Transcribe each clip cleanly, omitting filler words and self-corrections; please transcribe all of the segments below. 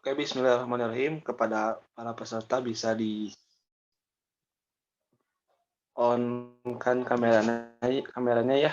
Oke, bismillahirrahmanirrahim. Kepada para peserta bisa di-on-kan kameranya ya.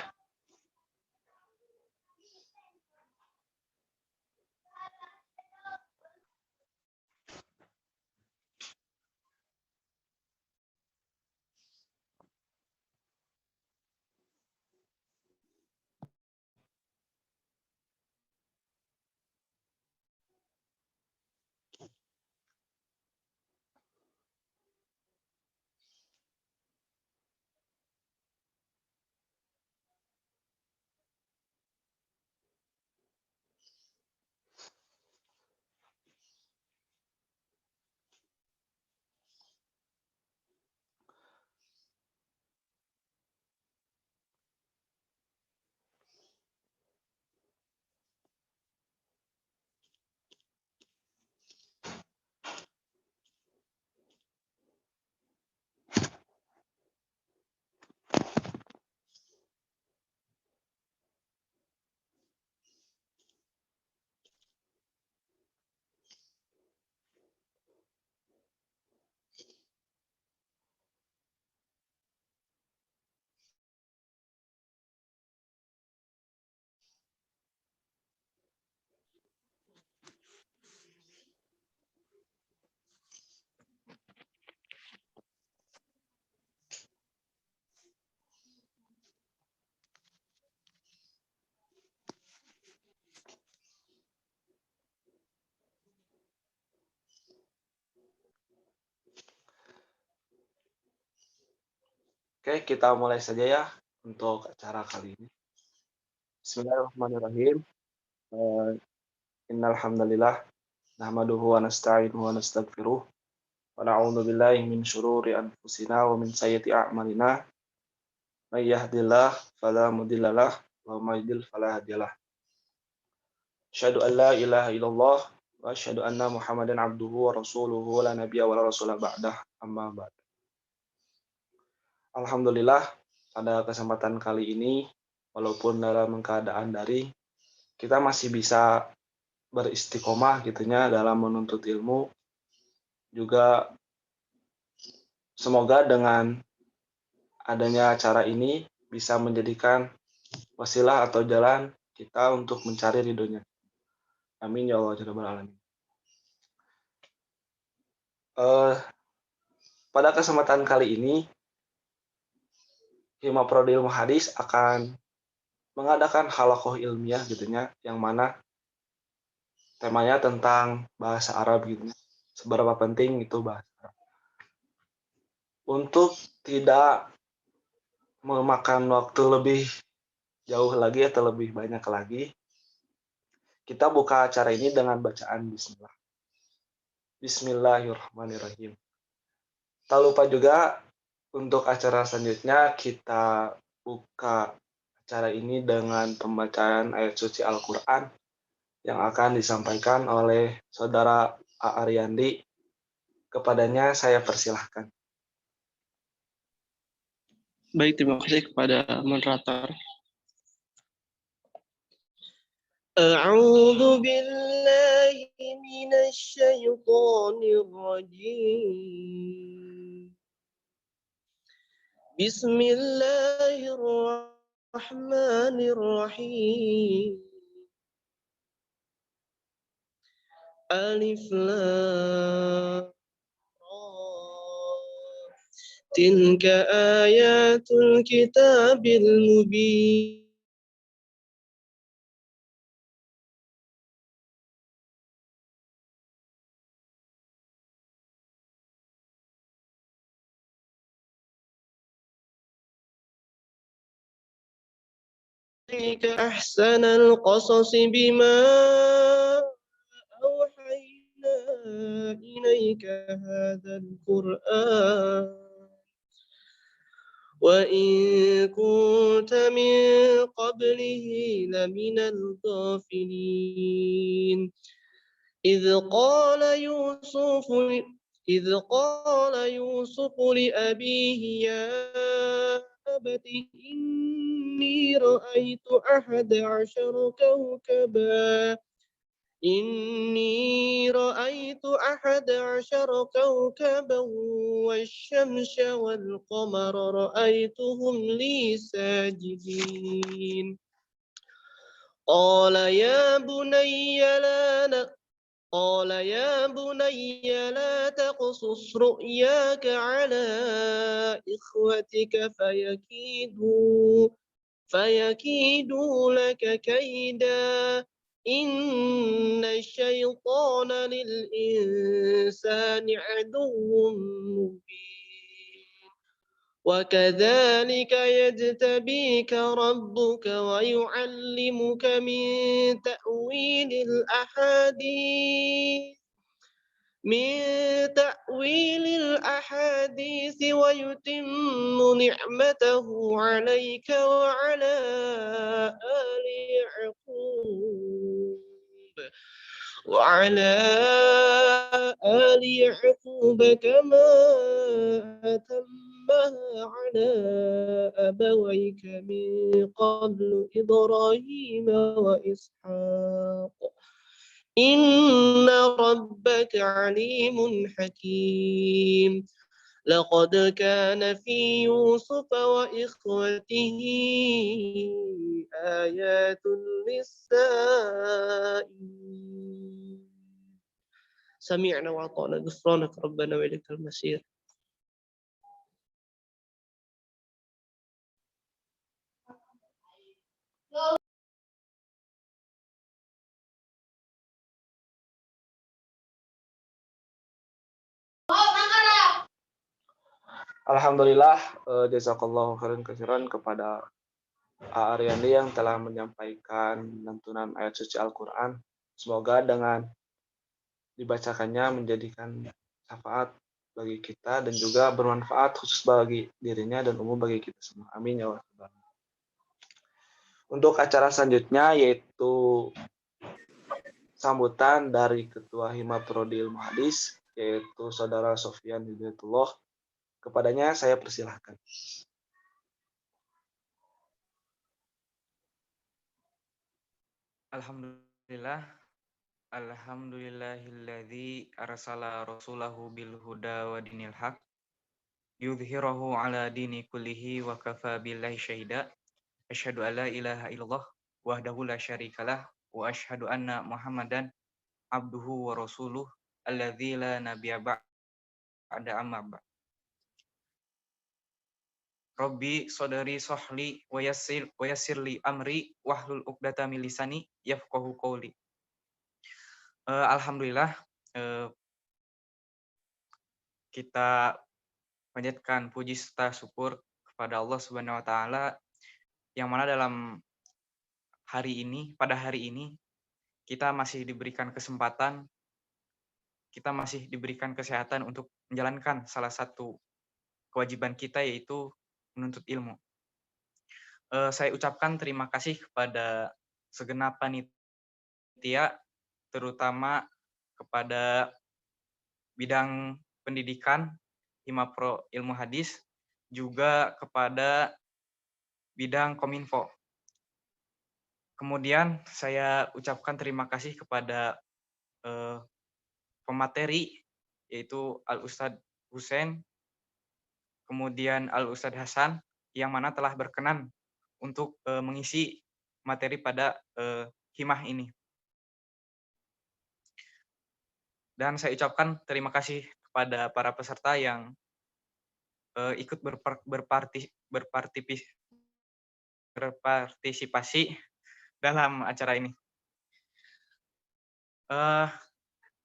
Oke, kita mulai saja ya untuk acara kali ini. Bismillahirrahmanirrahim. Innal hamdalillah nahmaduhu wa nasta'inuhu wa nastaghfiruh wa na'udzu billahi min syururi anfusina wa min sayyiati a'malina. May yahdihillahu fala mudhillalah wa may yudhlil fala hadiyalah. Asyhadu an la ilaha illallah wa asyhadu anna Muhammadan abduhu wa rasuluhu la nabiyya wa la rasula ba'dah. Amma ba'd. Alhamdulillah, pada kesempatan kali ini, walaupun dalam keadaan daring, kita masih bisa beristiqomah gitunya dalam menuntut ilmu. Juga semoga dengan adanya acara ini bisa menjadikan wasilah atau jalan kita untuk mencari ridhonya. Amin ya Allah ya Rabbal alamin. Pada kesempatan kali ini, Hima Prodi Ilmu Hadis akan mengadakan halaqah ilmiah gitunya, yang mana temanya tentang bahasa Arab gitu. Seberapa penting itu bahasa Arab. Untuk tidak memakan waktu lebih jauh lagi atau lebih banyak lagi, kita buka acara ini dengan bacaan bismillah. Bismillahirrahmanirrahim. Tak lupa juga untuk acara selanjutnya kita buka acara ini dengan pembacaan ayat suci Al-Quran yang akan disampaikan oleh Saudara A. Aryandi. Kepadanya saya persilahkan. Baik, terima kasih kepada moderator. A'udzu billahi minasy syaithanir rajim. Bismillahirrahmanirrahim. Alif lam ra. Tilka ayatul kitabil mubin. أحسن القصص بما أوحينا إليك هذا القرآن وإن كنت من قبله لمن الغافلين إذ قال يوسف لأبيه يا أبت إني رأيت 11 رأيت 11 كوكبا والشمس والقمر رأيتهم لي ساجدين قال يا بني لا تقصص رؤياك على إخوتك فيكيدوا لك كيدا إن الشيطان للإنسان عدو مبين وكذلك يجتبيك ربك ويعلمك من تأويل الأحاديث ويتم نعمته عليك وعلى آل يعقوب كما أتمها على أبويك من قبل إبراهيم وإسحاق إن ربك عليم حكيم لقد كان في يوسف وإخوته آيات للسائلين سمعنا وأطعنا غفرانك ربنا وإليك المصير. Alhamdulillah, jazakallahu khairan katsiran kepada Aryandi yang telah menyampaikan lantunan ayat suci Al-Quran. Semoga dengan dibacakannya menjadikan syafaat bagi kita dan juga bermanfaat khusus bagi dirinya dan umum bagi kita semua. Amin ya Allah. Untuk acara selanjutnya yaitu sambutan dari Ketua Hima Prodi Ilmu Hadis yaitu Saudara Sofyan Hidayatullah. Kepadanya saya persilahkan. Alhamdulillahilladzi arsala rasulahu bil huda wa dinil haq yudhhirahu ala dini kullihi wa kafa billahi syahida asyhadu an la ilaha illallah wahdahu la syarikalah wa asyhadu anna muhammadan abduhu wa rasuluh alladzi la nabiyya ba'da amma ba'd. Rabbi sodari sohli wa yassirli amri wahlul uqdata min lisani yafqahu qawli. Alhamdulillah, kita panjatkan puji serta syukur kepada Allah Subhanahu wa taala yang mana pada hari ini kita masih diberikan kesempatan, kita masih diberikan kesehatan untuk menjalankan salah satu kewajiban kita yaitu menuntut ilmu. Saya ucapkan terima kasih kepada segenap panitia, terutama kepada bidang pendidikan Himapro Ilmu Hadis, juga kepada bidang Kominfo. Kemudian saya ucapkan terima kasih kepada pemateri, yaitu Al-Ustadz Husain, kemudian Al-Ustadz Hasan, yang mana telah berkenan untuk mengisi materi pada himah ini. Dan saya ucapkan terima kasih kepada para peserta yang ikut berpartisipasi dalam acara ini.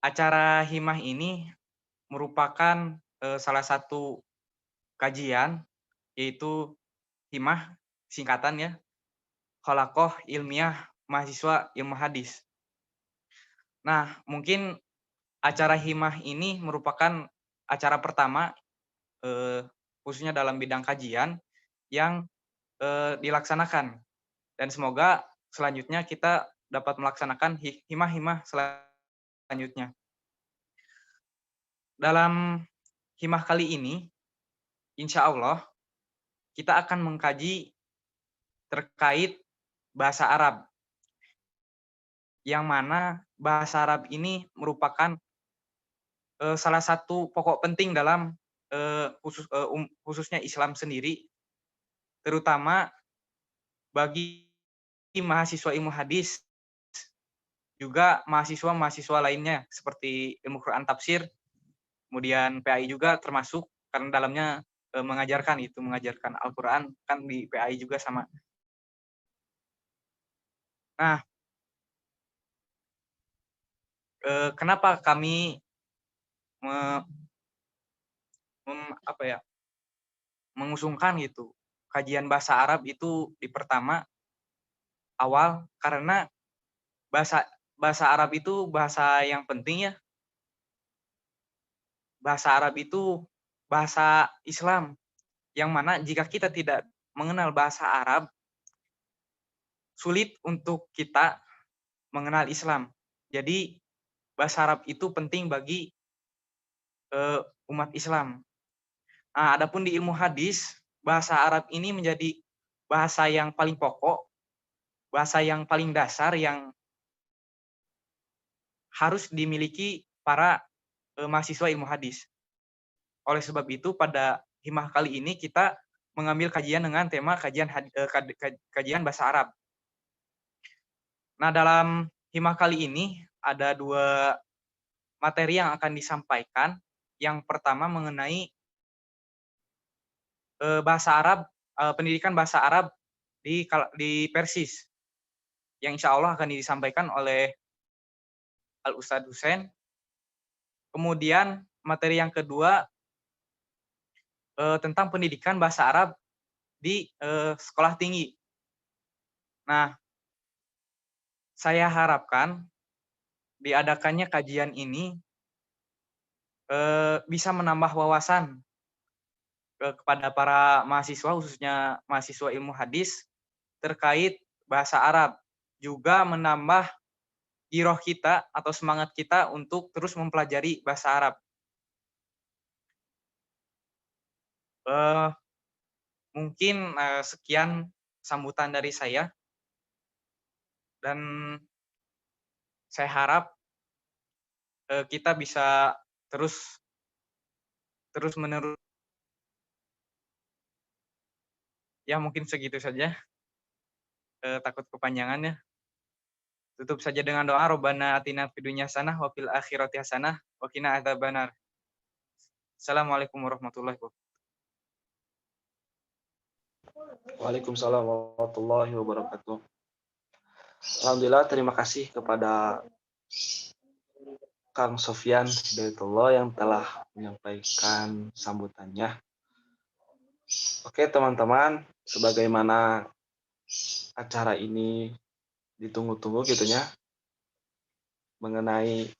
Acara himah ini merupakan salah satu kajian, yaitu himah singkatan ya, Khalaqah Ilmiah Mahasiswa Ilmu Hadis. Nah, mungkin acara himah ini merupakan acara pertama khususnya dalam bidang kajian yang dilaksanakan, dan semoga selanjutnya kita dapat melaksanakan himah-himah selanjutnya. Dalam himah kali ini, insya Allah kita akan mengkaji terkait bahasa Arab, yang mana bahasa Arab ini merupakan salah satu pokok penting dalam khususnya Islam sendiri, terutama bagi mahasiswa ilmu hadis, juga mahasiswa-mahasiswa lainnya seperti ilmu Quran tafsir, kemudian PAI juga termasuk karena dalamnya mengajarkan Al-Quran kan di PAI juga sama. Nah, kenapa kami mengusungkan gitu kajian bahasa Arab itu di pertama awal karena bahasa bahasa Arab itu bahasa yang penting ya. Bahasa Arab itu bahasa Islam yang mana jika kita tidak mengenal bahasa Arab sulit untuk kita mengenal Islam. Jadi bahasa Arab itu penting bagi umat Islam. Nah, adapun di ilmu hadis, bahasa Arab ini menjadi bahasa yang paling pokok, bahasa yang paling dasar yang harus dimiliki para mahasiswa ilmu hadis. Oleh sebab itu, pada himah kali ini kita mengambil kajian dengan tema kajian bahasa Arab. Nah, dalam himah kali ini ada 2 materi yang akan disampaikan. Yang pertama mengenai bahasa Arab, pendidikan bahasa Arab di Persis, yang insya Allah akan disampaikan oleh Al-Ustadz Husain. Kemudian materi yang kedua tentang pendidikan bahasa Arab di sekolah tinggi. Nah, saya harapkan diadakannya kajian ini bisa menambah wawasan kepada para mahasiswa, khususnya mahasiswa ilmu hadis, terkait bahasa Arab. Juga menambah giroh kita atau semangat kita untuk terus mempelajari bahasa Arab. Mungkin sekian sambutan dari saya, dan saya harap kita bisa terus menerus. Ya mungkin segitu saja. Takut kepanjangannya. Tutup saja dengan doa, Rabbana atina fid dunya hasanah wa fil akhirati hasanah wa qina adzabannar. Assalamualaikum warahmatullahi wabarakatuh. Waalaikumsalam warahmatullahi wabarakatuh. Alhamdulillah, terima kasih kepada Kang Sofyan Hidayatullah yang telah menyampaikan sambutannya. Oke teman-teman, sebagaimana acara ini ditunggu-tunggu gitu ya, mengenai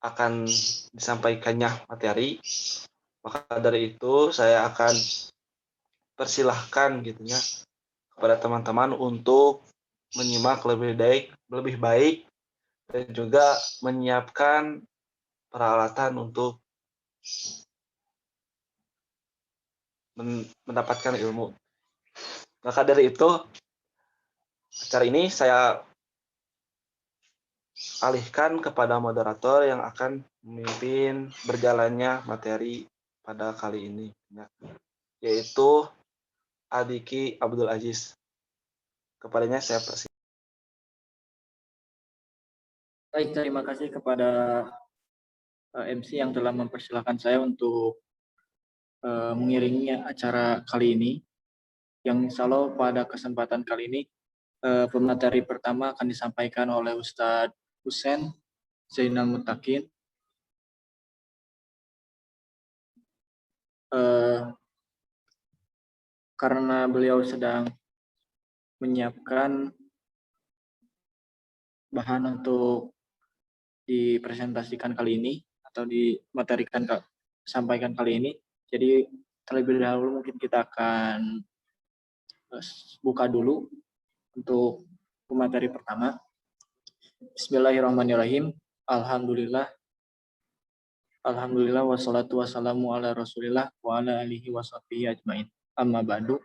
akan disampaikannya materi, maka dari itu saya akan persilahkan gitu ya kepada teman-teman untuk menyimak lebih baik dan juga menyiapkan peralatan untuk mendapatkan ilmu. Maka dari itu, acara ini saya alihkan kepada moderator yang akan memimpin berjalannya materi pada kali ini, yaitu Adiki Abdul Aziz. Kepadanya saya persilakan. Baik, terima kasih kepada MC yang telah mempersilahkan saya untuk mengiringi acara kali ini. Yang insya Allah pada kesempatan kali ini pemateri pertama akan disampaikan oleh Ustadz Husain Zainal Mutakin. Karena beliau sedang menyiapkan bahan untuk dipresentasikan kali ini atau sampaikan kali ini. Jadi terlebih dahulu mungkin kita akan buka dulu untuk pemateri pertama. Bismillahirrahmanirrahim. Alhamdulillah wassalatu wassalamu ala Rasulillah wa ala alihi washabihi ajmain. Amma ba'du.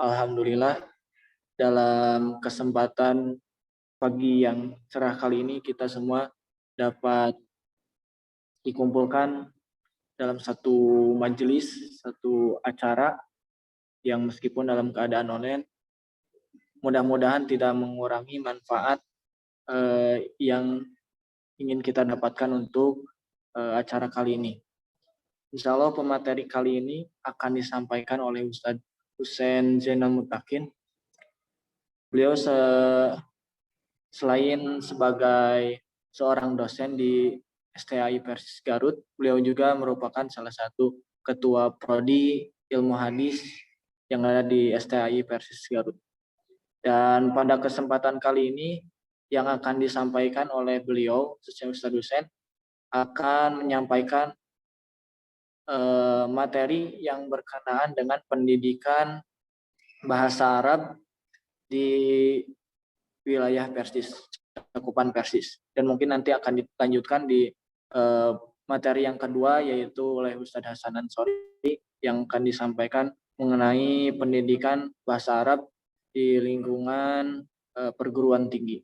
Alhamdulillah, dalam kesempatan pagi yang cerah kali ini kita semua dapat dikumpulkan dalam satu majelis, satu acara yang meskipun dalam keadaan online, mudah-mudahan tidak mengurangi manfaat yang ingin kita dapatkan untuk acara kali ini. Insya Allah pemateri kali ini akan disampaikan oleh Ustadz Husain Zainal Mutakin. Beliau selain sebagai seorang dosen di STAI Persis Garut, beliau juga merupakan salah satu ketua prodi ilmu hadis yang ada di STAI Persis Garut. Dan pada kesempatan kali ini yang akan disampaikan oleh beliau, Ustadz Husain, akan menyampaikan materi yang berkenaan dengan pendidikan bahasa Arab di wilayah Persis, cakupan Persis. Dan mungkin nanti akan dilanjutkan di materi yang kedua, yaitu oleh Ustadz Hasan Ansori yang akan disampaikan mengenai pendidikan bahasa Arab di lingkungan perguruan tinggi.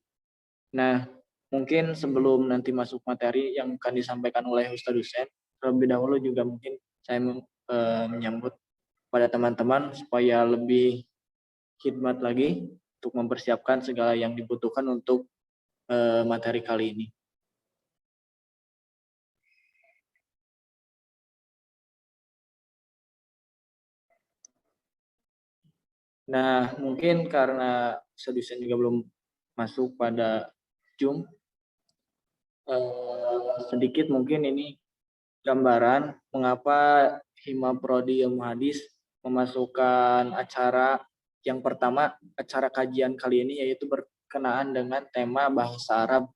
Nah, mungkin sebelum nanti masuk materi yang akan disampaikan oleh Ustadz Husain, terlebih dahulu juga mungkin saya menyambut pada teman-teman supaya lebih khidmat lagi untuk mempersiapkan segala yang dibutuhkan untuk materi kali ini. Nah, mungkin karena Ustadz Husain juga belum masuk pada Zoom, sedikit mungkin ini gambaran mengapa Hima Prodi Ilmu Hadis memasukkan acara yang pertama, acara kajian kali ini, yaitu berkenaan dengan tema bahasa Arab.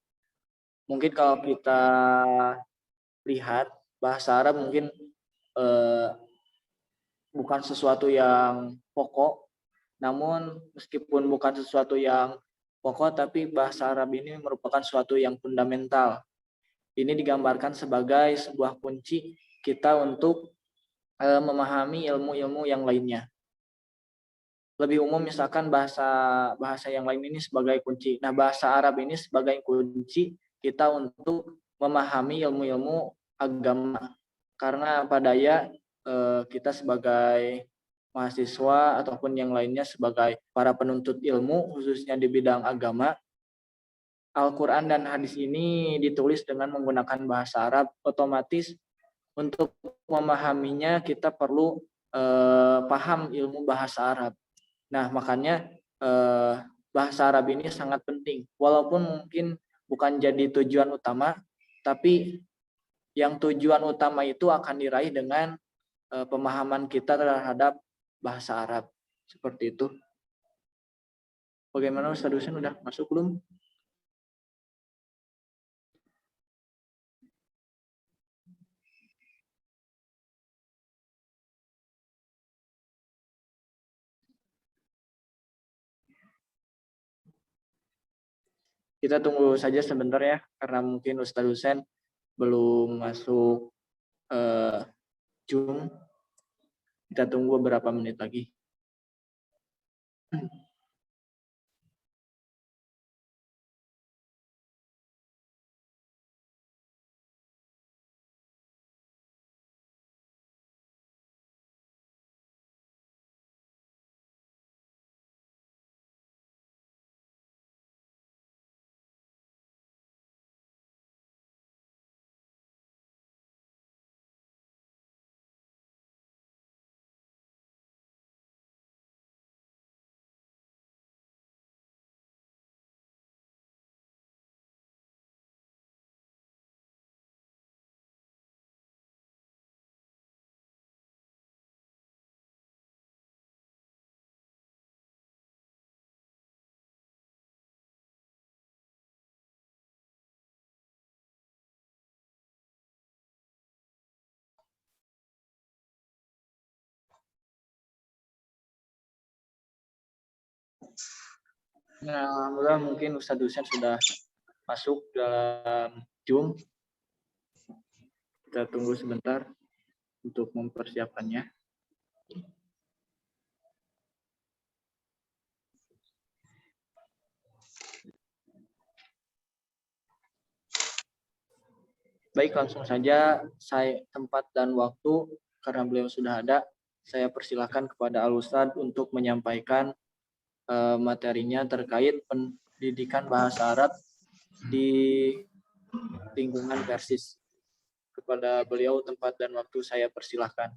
Mungkin kalau kita lihat, bahasa Arab mungkin bukan sesuatu yang pokok, namun meskipun bukan sesuatu yang pokok, tapi bahasa Arab ini merupakan sesuatu yang fundamental. Ini digambarkan sebagai sebuah kunci kita untuk memahami ilmu-ilmu yang lainnya. Lebih umum misalkan bahasa yang lain ini sebagai kunci. Nah, bahasa Arab ini sebagai kunci kita untuk memahami ilmu-ilmu agama. Karena pada daya kita sebagai mahasiswa ataupun yang lainnya sebagai para penuntut ilmu khususnya di bidang agama, Al-Quran dan hadis ini ditulis dengan menggunakan bahasa Arab, otomatis untuk memahaminya kita perlu paham ilmu bahasa Arab. Nah, makanya bahasa Arab ini sangat penting. Walaupun mungkin bukan jadi tujuan utama, tapi yang tujuan utama itu akan diraih dengan pemahaman kita terhadap bahasa Arab. Seperti itu. Bagaimana Ustadz Husain, udah masuk belum? Kita tunggu saja sebentar ya, karena mungkin Ustadz Husain belum masuk Zoom. Kita tunggu beberapa menit lagi. Nah, alhamdulillah mungkin Ustadz Husain sudah masuk dalam Zoom. Kita tunggu sebentar untuk mempersiapkannya. Baik, langsung saja saya tempat dan waktu karena beliau sudah ada, saya persilahkan kepada Al Ustadz untuk menyampaikan materinya terkait pendidikan bahasa Arab di lingkungan Persis. Kepada beliau tempat dan waktu saya persilahkan.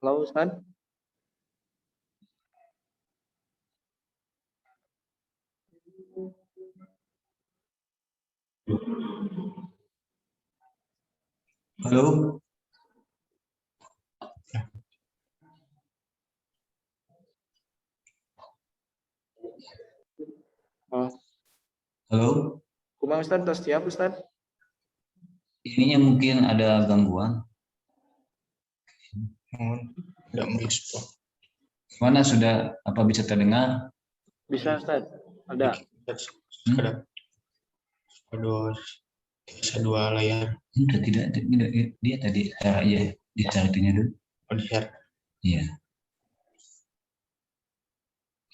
Halo Ustadz. Halo. Oh, Halo. kumaha Ustadz, tos siap Ustadz? Ininya mungkin ada gangguan. Tidak merespon. Mana sudah apa bisa terdengar? Bisa Ustadz? Ada. Ada dua layar. Sudah tidak dia tadi ya dicari itunya dulu. Oh, di share. Iya.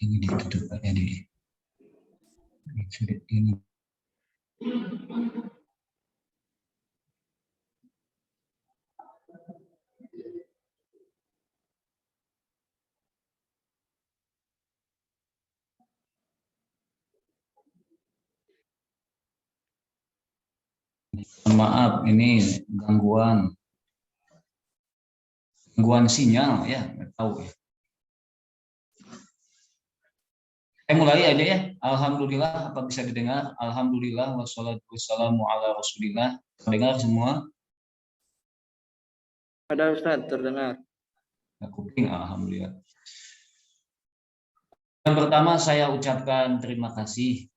Ini ditutup aja di ini. Maaf, ini gangguan sinyal ya, nggak tahu ya. Saya mulai aja ya. Alhamdulillah, apa bisa didengar? Alhamdulillah, wassalatu wassalamu ala rasulillah. Terdengar semua? Ada Ustadz, terdengar. Kuping, alhamdulillah. Yang pertama saya ucapkan terima kasih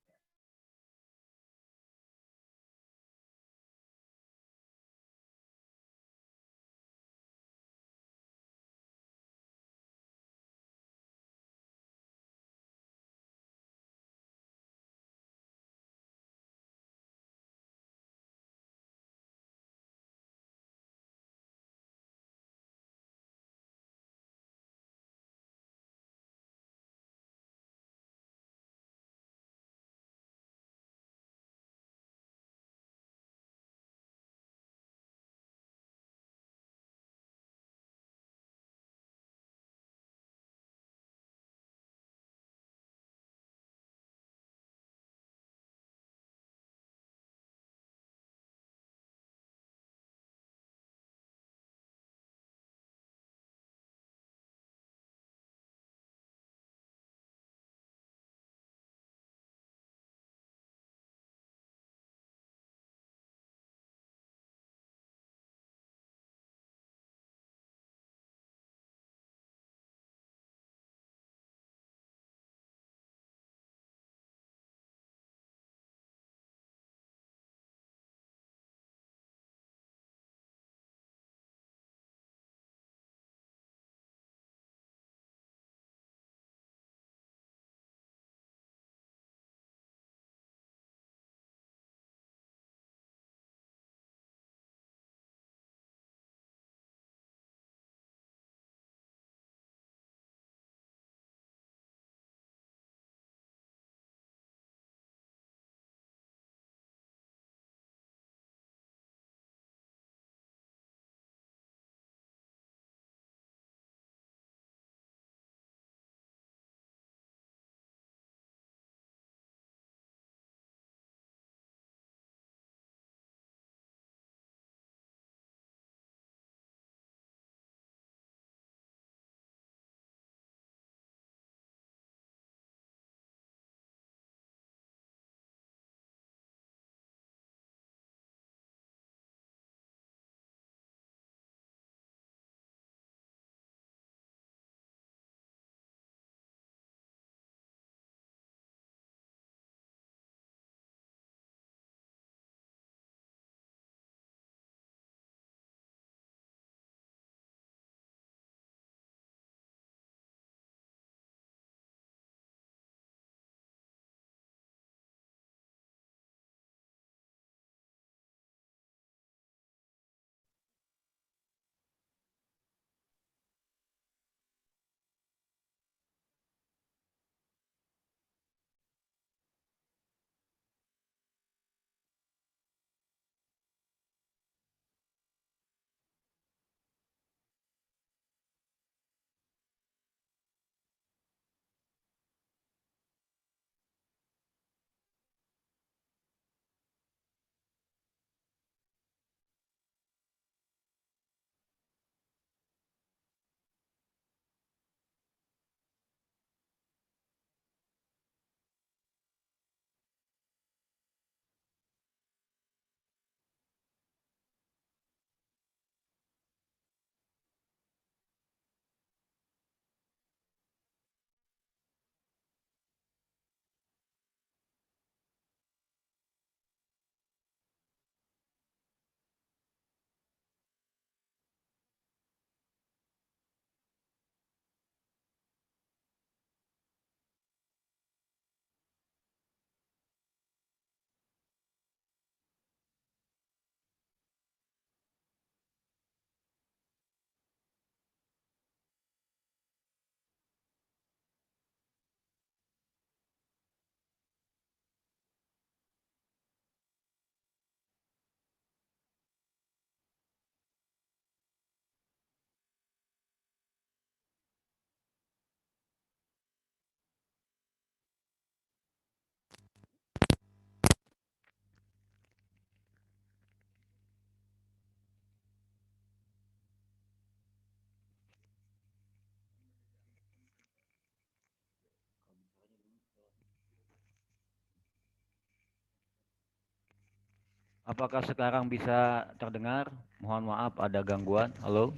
Apakah sekarang bisa terdengar? Mohon maaf ada gangguan. Halo.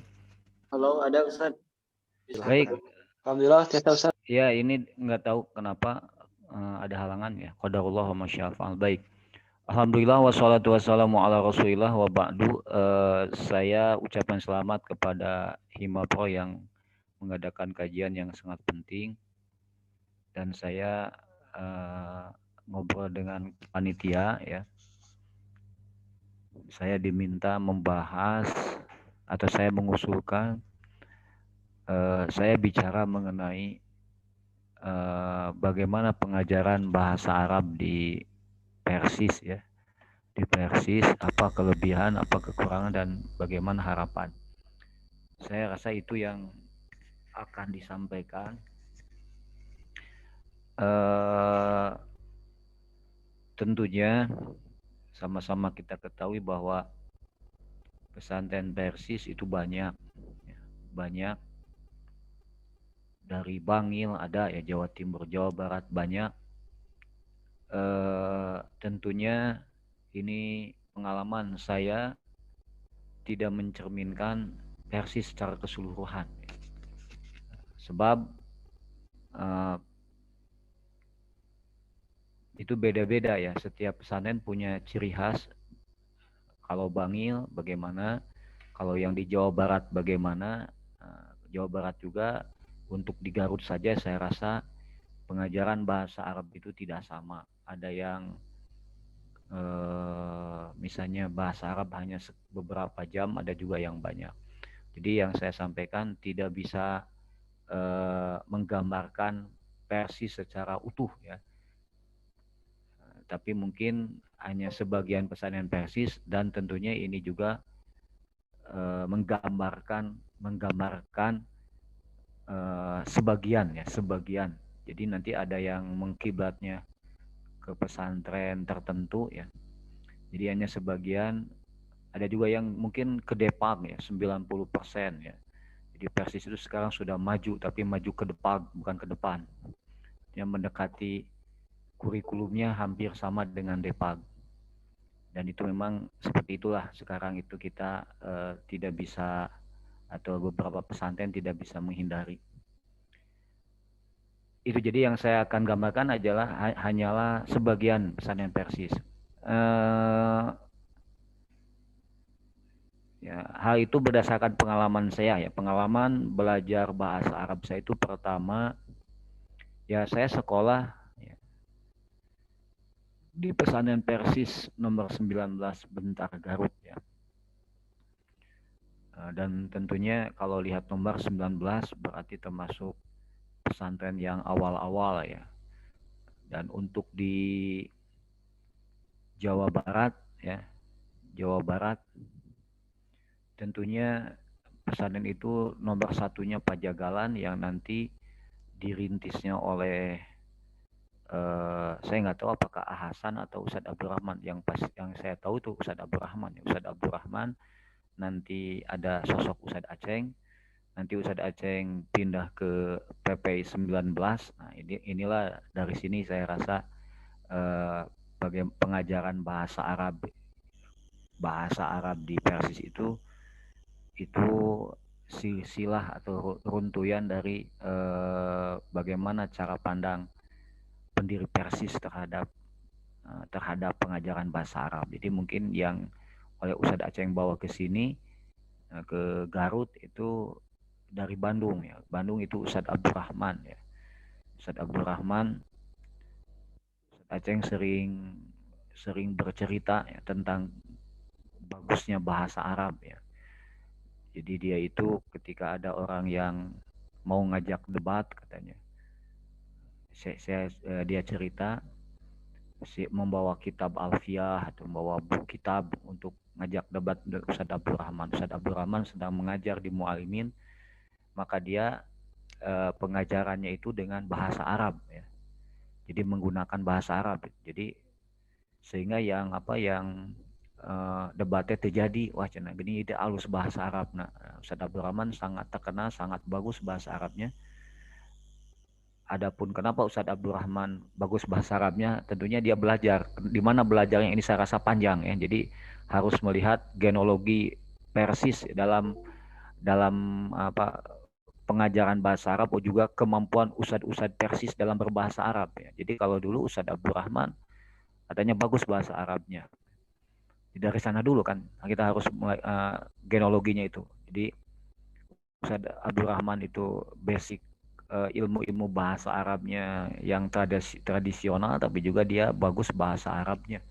Halo, ada Ustaz? Bisa Baik. Alhamdulillah, tiada Ustaz. Ya, ini nggak tahu kenapa ada halangan ya. Qadarullah wa masyafa'al. Baik. Alhamdulillah wassalatu wassalamu ala Rasulillah wa ba'du. Saya ucapkan selamat kepada Himapro yang mengadakan kajian yang sangat penting, dan saya ngobrol dengan panitia ya. Saya diminta membahas atau saya mengusulkan saya bicara mengenai bagaimana pengajaran bahasa Arab di Persis ya. Di Persis, apa kelebihan, apa kekurangan, dan bagaimana harapan. Saya rasa itu yang akan disampaikan. Tentunya sama-sama kita ketahui bahwa pesantren Persis itu banyak dari Bangil ada ya, Jawa Timur, Jawa Barat banyak. Tentunya ini pengalaman saya tidak mencerminkan Persis secara keseluruhan, sebab itu beda-beda ya, setiap pesantren punya ciri khas. Kalau Bangil bagaimana, kalau yang di Jawa Barat bagaimana. Jawa Barat juga, untuk di Garut saja saya rasa pengajaran bahasa Arab itu tidak sama. Ada yang misalnya bahasa Arab hanya beberapa jam, ada juga yang banyak. Jadi yang saya sampaikan tidak bisa menggambarkan Persis secara utuh ya, tapi mungkin hanya sebagian pesantren Persis, dan tentunya ini juga menggambarkan sebagian. Jadi nanti ada yang mengkiblatnya ke pesantren tertentu ya. Jadi hanya sebagian, ada juga yang mungkin ke Depag ya, 90% ya. Jadi Persis itu sekarang sudah maju, tapi maju ke Depag bukan ke depan. Yang mendekati kurikulumnya hampir sama dengan Depag. Dan itu memang seperti itulah sekarang itu, kita tidak bisa, atau beberapa pesantren tidak bisa menghindari. Itu jadi yang saya akan gambarkan hanyalah sebagian pesantren Persis. Ya, hal itu berdasarkan pengalaman saya ya, pengalaman belajar bahasa Arab saya itu pertama ya, saya sekolah ya, di pesantren Persis nomor 19 Bentar Garut ya. Dan tentunya kalau lihat nomor 19 berarti termasuk pesantren yang awal-awal ya. Dan untuk di Jawa Barat ya, Jawa Barat tentunya pesantren itu nomor satunya Pajagalan, yang nanti dirintisnya oleh saya nggak tahu apakah Hasan atau Ustadz Abdurrahman. Yang saya tahu itu Ustadz Abdurrahman. Ustadz Abdurrahman, nanti ada sosok Ustadz Aceng, nanti Ustadz Aceng pindah ke PPI 19. Nah, inilah dari sini saya rasa bagaimana pengajaran bahasa Arab di Persis itu silsilah atau runtuyan dari bagaimana cara pandang pendiri Persis terhadap pengajaran bahasa Arab. Jadi mungkin yang oleh Ustadz Aceng bawa ke sini ke Garut itu dari Bandung ya. Bandung itu Ustadz Abdurrahman ya. Ustadz Abdurrahman, Ustadz Aceng sering bercerita ya tentang bagusnya bahasa Arab ya. Jadi dia itu ketika ada orang yang mau ngajak debat katanya, dia cerita membawa kitab Alfiyah atau membawa buku kitab untuk ngajak debat Ustadz Abdurrahman. Ustadz Abdurrahman sedang mengajar di Mualimin, maka dia pengajarannya itu dengan bahasa Arab ya. Jadi menggunakan bahasa Arab. Jadi sehingga yang debatnya terjadi, wah cina gini ide alus bahasa Arab. Nah, Ustadz Abdurrahman sangat terkenal, sangat bagus bahasa Arabnya. Adapun kenapa Ustadz Abdurrahman bagus bahasa Arabnya, tentunya dia belajar. Di mana belajarnya ini saya rasa panjang ya. Jadi harus melihat genealogi Persis dalam apa pengajaran bahasa Arab, atau juga kemampuan ustadz-ustadz Persis dalam berbahasa Arab ya. Jadi kalau dulu Ustadz Abdurrahman katanya bagus bahasa Arabnya. Dari sana dulu kan kita harus mulai genealoginya itu. Jadi Ustadz Abdurrahman itu basic ilmu-ilmu bahasa Arabnya yang tradisional, tapi juga dia bagus bahasa Arabnya.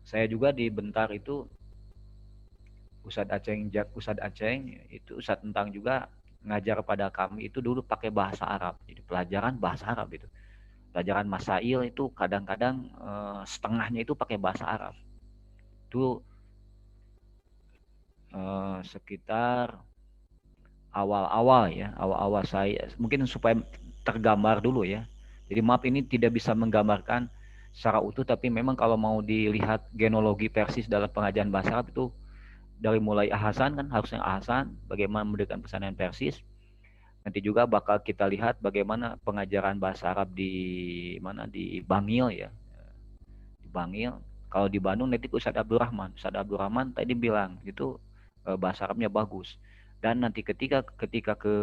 Saya juga di Bentar itu Ustadz Aceng itu Ustadz Tentang juga ngajar pada kami itu dulu pakai bahasa Arab. Jadi pelajaran bahasa Arab itu. Pelajaran masail itu kadang-kadang setengahnya itu pakai bahasa Arab. Itu sekitar awal-awal saya, mungkin supaya tergambar dulu ya. Jadi maaf ini tidak bisa menggambarkan secara utuh, tapi memang kalau mau dilihat genealogi Persis dalam pengajaran bahasa Arab itu dari mulai Ahsan kan, harusnya Ahsan bagaimana mendirikan pesantren Persis. Nanti juga bakal kita lihat bagaimana pengajaran bahasa Arab di Bangil ya. Di Bangil. Kalau di Bandung nanti Ustadz Abdurrahman tadi bilang itu bahasa Arabnya bagus. Dan nanti ketika ke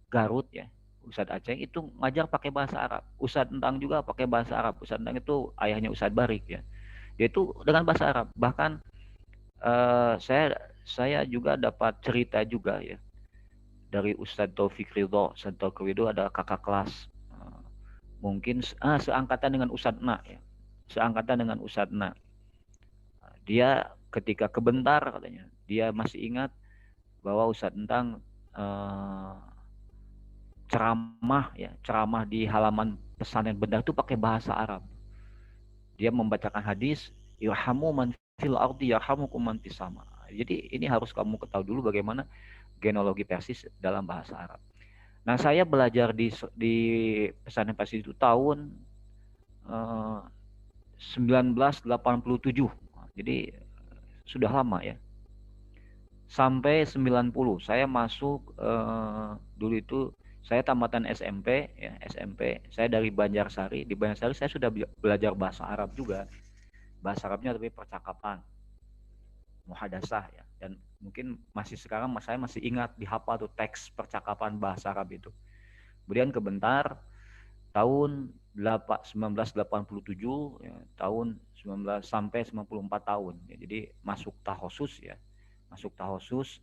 Garut ya, Ustadz Aceh itu ngajar pakai bahasa Arab. Ustadz Tentang juga pakai bahasa Arab. Ustadz Tentang itu ayahnya Ustadz Barik ya. Dia itu dengan bahasa Arab. Bahkan saya juga dapat cerita juga ya dari Ustadz Taufik Ridho. Ustadz Taufik Ridho ada kakak kelas mungkin seangkatan dengan Ustadz Na ya. Seangkatan dengan Ustadz Na. Dia ketika ke Bentar katanya, dia masih ingat bahwa Ustadz Tentang ceramah di halaman pesantren Bentar itu pakai bahasa Arab. Dia membacakan hadis, irhamu man fil ardi yarhamukum man fis sama. Jadi ini harus kamu ketahui dulu bagaimana genealogi Persis dalam bahasa Arab. Nah, saya belajar di pesantren Persis itu tahun 1987. Jadi sudah lama ya. Sampai 90 saya masuk dulu itu saya tamatan SMP ya, SMP. Saya dari Banjarsari. Di Banjarsari saya sudah belajar bahasa Arab juga. Bahasa Arabnya tapi percakapan, muhadasah ya. Dan mungkin masih sekarang saya masih ingat dihafal tuh teks percakapan bahasa Arab itu. Kemudian ke Bentar tahun 1987 ya, tahun 19 sampai 94 tahun ya. Jadi masuk tahosus ya. Masuk tahosus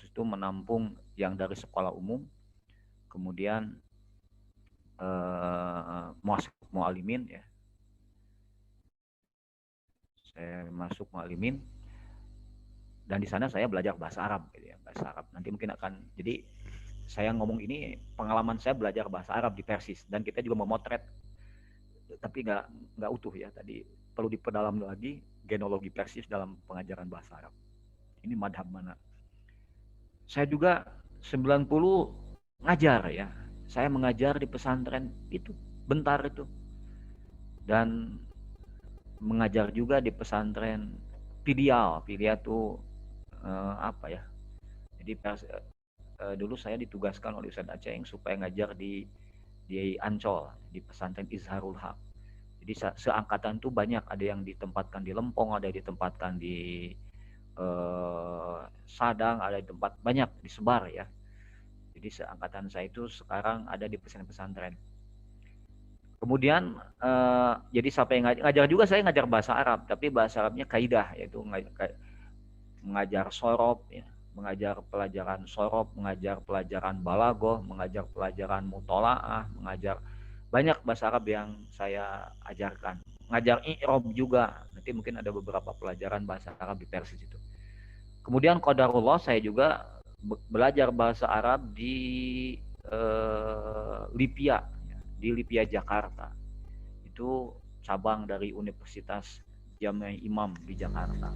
itu menampung yang dari sekolah umum, kemudian mu'alimin ya. Saya masuk mu'alimin dan di sana saya belajar bahasa Arab gitu ya, bahasa Arab. Nanti mungkin akan, jadi saya ngomong ini pengalaman saya belajar bahasa Arab di Persis, dan kita juga memotret tapi nggak utuh ya, tadi perlu diperdalam lagi genealogi Persis dalam pengajaran bahasa Arab. Ini madhab mana. Saya juga 90 ngajar ya. Saya mengajar di pesantren itu, Bentar itu. Dan mengajar juga di pesantren Pidial. Pidial itu apa ya? Jadi dulu saya ditugaskan oleh Ustadz Aceh supaya ngajar di Ancol, di pesantren Izharul Haq. Jadi seangkatan itu banyak, ada yang ditempatkan di Lempong, ada yang ditempatkan di Sadang, ada di tempat banyak disebar ya. Jadi seangkatan saya itu sekarang ada di pesantren. Kemudian jadi sampai ngajar juga, saya ngajar bahasa Arab, tapi bahasa Arabnya kaidah, yaitu mengajar sorob ya, mengajar pelajaran sorob, mengajar pelajaran balaghah, mengajar pelajaran mutolaah, mengajar banyak bahasa Arab yang saya ajarkan. Ngajar i'rab juga, nanti mungkin ada beberapa pelajaran bahasa Arab di Persis itu. Kemudian qadarullah saya juga belajar bahasa Arab di Lipia, di Lipia Jakarta. Itu cabang dari Universitas Jami' Imam di Jakarta.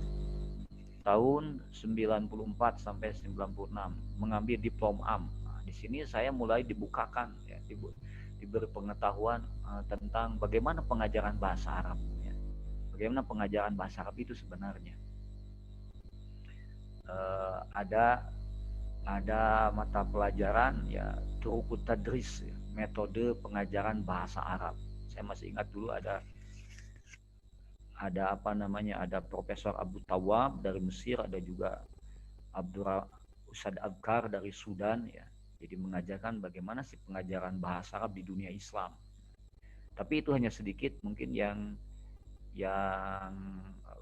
Tahun 94 sampai 96 mengambil diplom Am. Nah, di sini saya mulai dibukakan ya, diberi pengetahuan tentang bagaimana pengajaran bahasa Arab ya. Bagaimana pengajaran bahasa Arab itu sebenarnya. Ada ada mata pelajaran ya turukut tadris, ya, metode pengajaran bahasa Arab. Saya masih ingat dulu ada apa namanya, ada Profesor Abu Tawab dari Mesir, ada juga Ustadz Abkar dari Sudan ya. Jadi mengajarkan bagaimana sih pengajaran bahasa Arab di dunia Islam. Tapi itu hanya sedikit, mungkin yang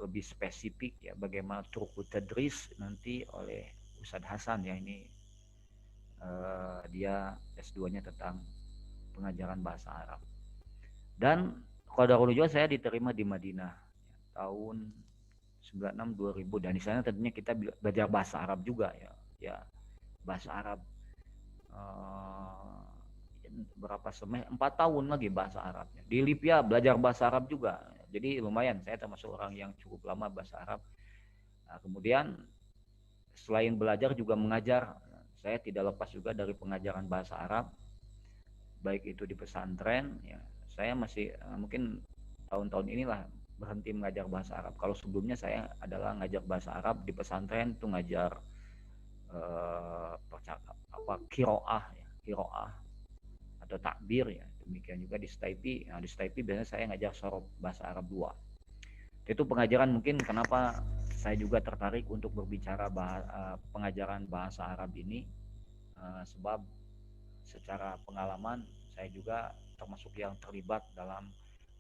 lebih spesifik ya bagaimana turukut tadris nanti oleh Ustadz Hasan ya, ini dia S2-nya tentang pengajaran bahasa Arab. Dan qadarullah juga saya diterima di Madinah tahun 96-2000, dan di sana tentunya kita belajar bahasa Arab juga ya bahasa Arab berapa semester, 4 tahun lagi bahasa Arabnya. Di Libya belajar bahasa Arab juga, jadi lumayan, saya termasuk orang yang cukup lama bahasa Arab. Nah, kemudian selain belajar juga mengajar, saya tidak lepas juga dari pengajaran bahasa Arab, baik itu di pesantren ya. Saya masih mungkin tahun-tahun inilah berhenti mengajar bahasa Arab. Kalau sebelumnya saya adalah ngajar bahasa Arab di pesantren, itu ngajar qiraah ya, qiraah atau takbir ya. Demikian juga di Staipi. Nah, di Staipi biasanya saya ngajar sorob bahasa Arab 2. Itu pengajaran mungkin kenapa saya juga tertarik untuk berbicara pengajaran bahasa Arab ini, sebab secara pengalaman saya juga termasuk yang terlibat dalam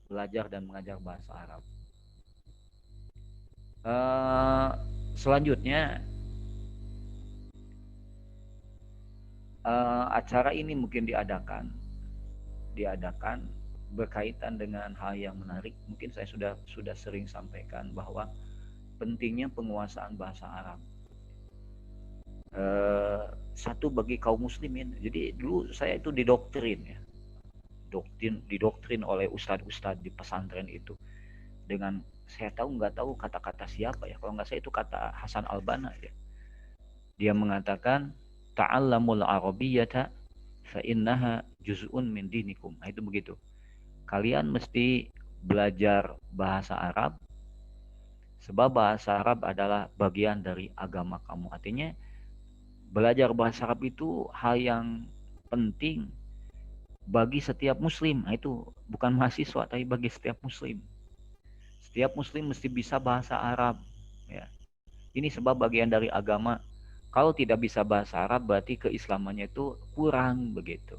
belajar dan mengajar bahasa Arab. Selanjutnya acara ini mungkin diadakan berkaitan dengan hal yang menarik. Mungkin saya sudah sering sampaikan bahwa pentingnya penguasaan bahasa Arab. Satu bagi kaum muslimin. Jadi dulu saya itu didoktrin oleh ustadz di pesantren itu, dengan saya nggak tahu kata-kata siapa ya, kalau nggak saya itu kata Hasan Al-Banna ya. Dia mengatakan ta'allamul arabiyyata fa innaha juz'un min dinikum. Nah, itu begitu. Kalian mesti belajar bahasa Arab sebab bahasa Arab adalah bagian dari agama kamu. Artinya belajar bahasa Arab itu hal yang penting bagi setiap muslim. Nah, itu bukan mahasiswa tapi bagi setiap muslim. Setiap muslim mesti bisa bahasa Arab ya. Ini sebab bagian dari agama. Kalau tidak bisa bahasa Arab berarti keislamannya itu kurang begitu.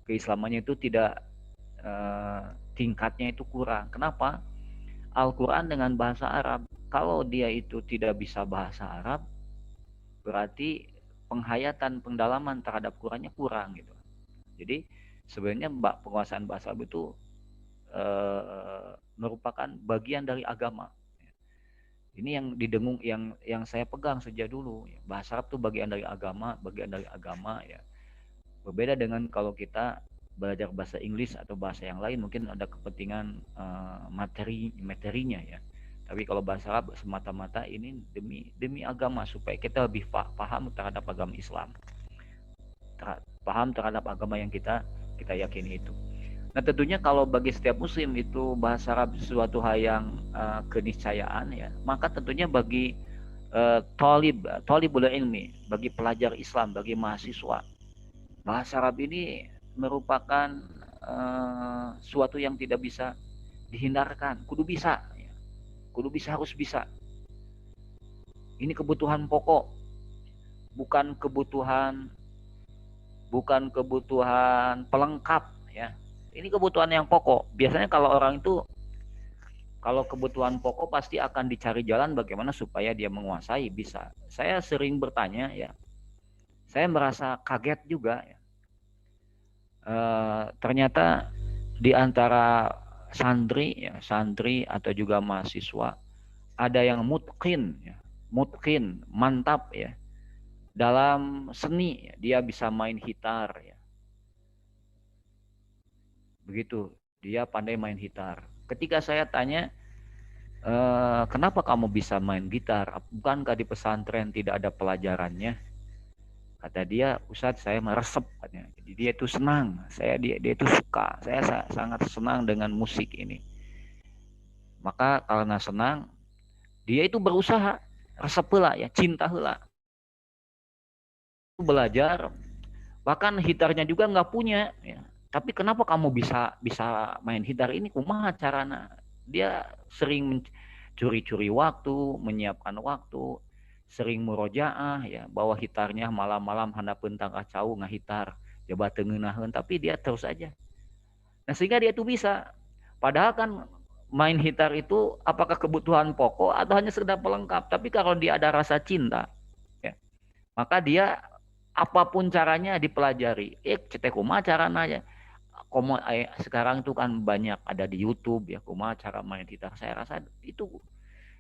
Keislamannya itu tidak tingkatnya itu kurang. Kenapa? Al-Quran dengan bahasa Arab. Kalau dia itu tidak bisa bahasa Arab, berarti penghayatan, pendalaman terhadap Qurannya kurang gitu. Jadi sebenarnya penguasaan bahasa Arab itu merupakan bagian dari agama. Ini yang didengung, yang saya pegang sejak dulu. Bahasa Arab itu bagian dari agama ya. Berbeda dengan kalau kita belajar bahasa Inggris atau bahasa yang lain, mungkin ada kepentingan materinya ya. Tapi kalau bahasa Arab semata-mata ini demi agama, supaya kita lebih paham terhadap agama Islam, paham terhadap agama yang kita yakini itu. Nah, tentunya kalau bagi setiap muslim itu bahasa Arab sesuatu hal yang keniscayaan ya, maka tentunya bagi talibul ilmi, bagi pelajar Islam, bagi mahasiswa, bahasa Arab ini merupakan suatu yang tidak bisa dihindarkan. Kudu bisa ya. Harus bisa. Ini kebutuhan pokok, bukan kebutuhan pelengkap ya. Ini kebutuhan yang pokok. Biasanya kalau orang itu, kalau kebutuhan pokok pasti akan dicari jalan bagaimana supaya dia menguasai bisa. Saya sering bertanya ya, saya merasa kaget juga ya. Ternyata di antara santri atau juga mahasiswa ada yang mutqin, mantap ya dalam seni. Dia bisa main gitar ya. Begitu, dia pandai main gitar. Ketika saya tanya, kenapa kamu bisa main gitar? Bukankah di pesantren tidak ada pelajarannya? Kata dia, Ustadz, saya meresep katanya. Jadi dia itu senang, dia itu suka. Saya sangat senang dengan musik ini. Maka karena senang, dia itu berusaha resep heula ya, cinta heula. belajar, bahkan hitarnya juga nggak punya. Ya. Tapi kenapa kamu bisa main hitar ini? Kumaha carana? Dia sering curi-curi waktu, menyiapkan waktu, sering murojaah, ya, bawa hitarnya malam-malam handapeun tangkah cau ngahitar, coba tengenaheun, tapi dia terus aja. Nah sehingga dia itu bisa. Padahal kan main hitar itu apakah kebutuhan pokok atau hanya sekedar pelengkap. Tapi kalau dia ada rasa cinta, ya, maka dia apapun caranya dipelajari. Cetek kumaha carana ya. Sekarang itu kan banyak ada di YouTube ya, kumaha cara main gitar. Saya rasa itu.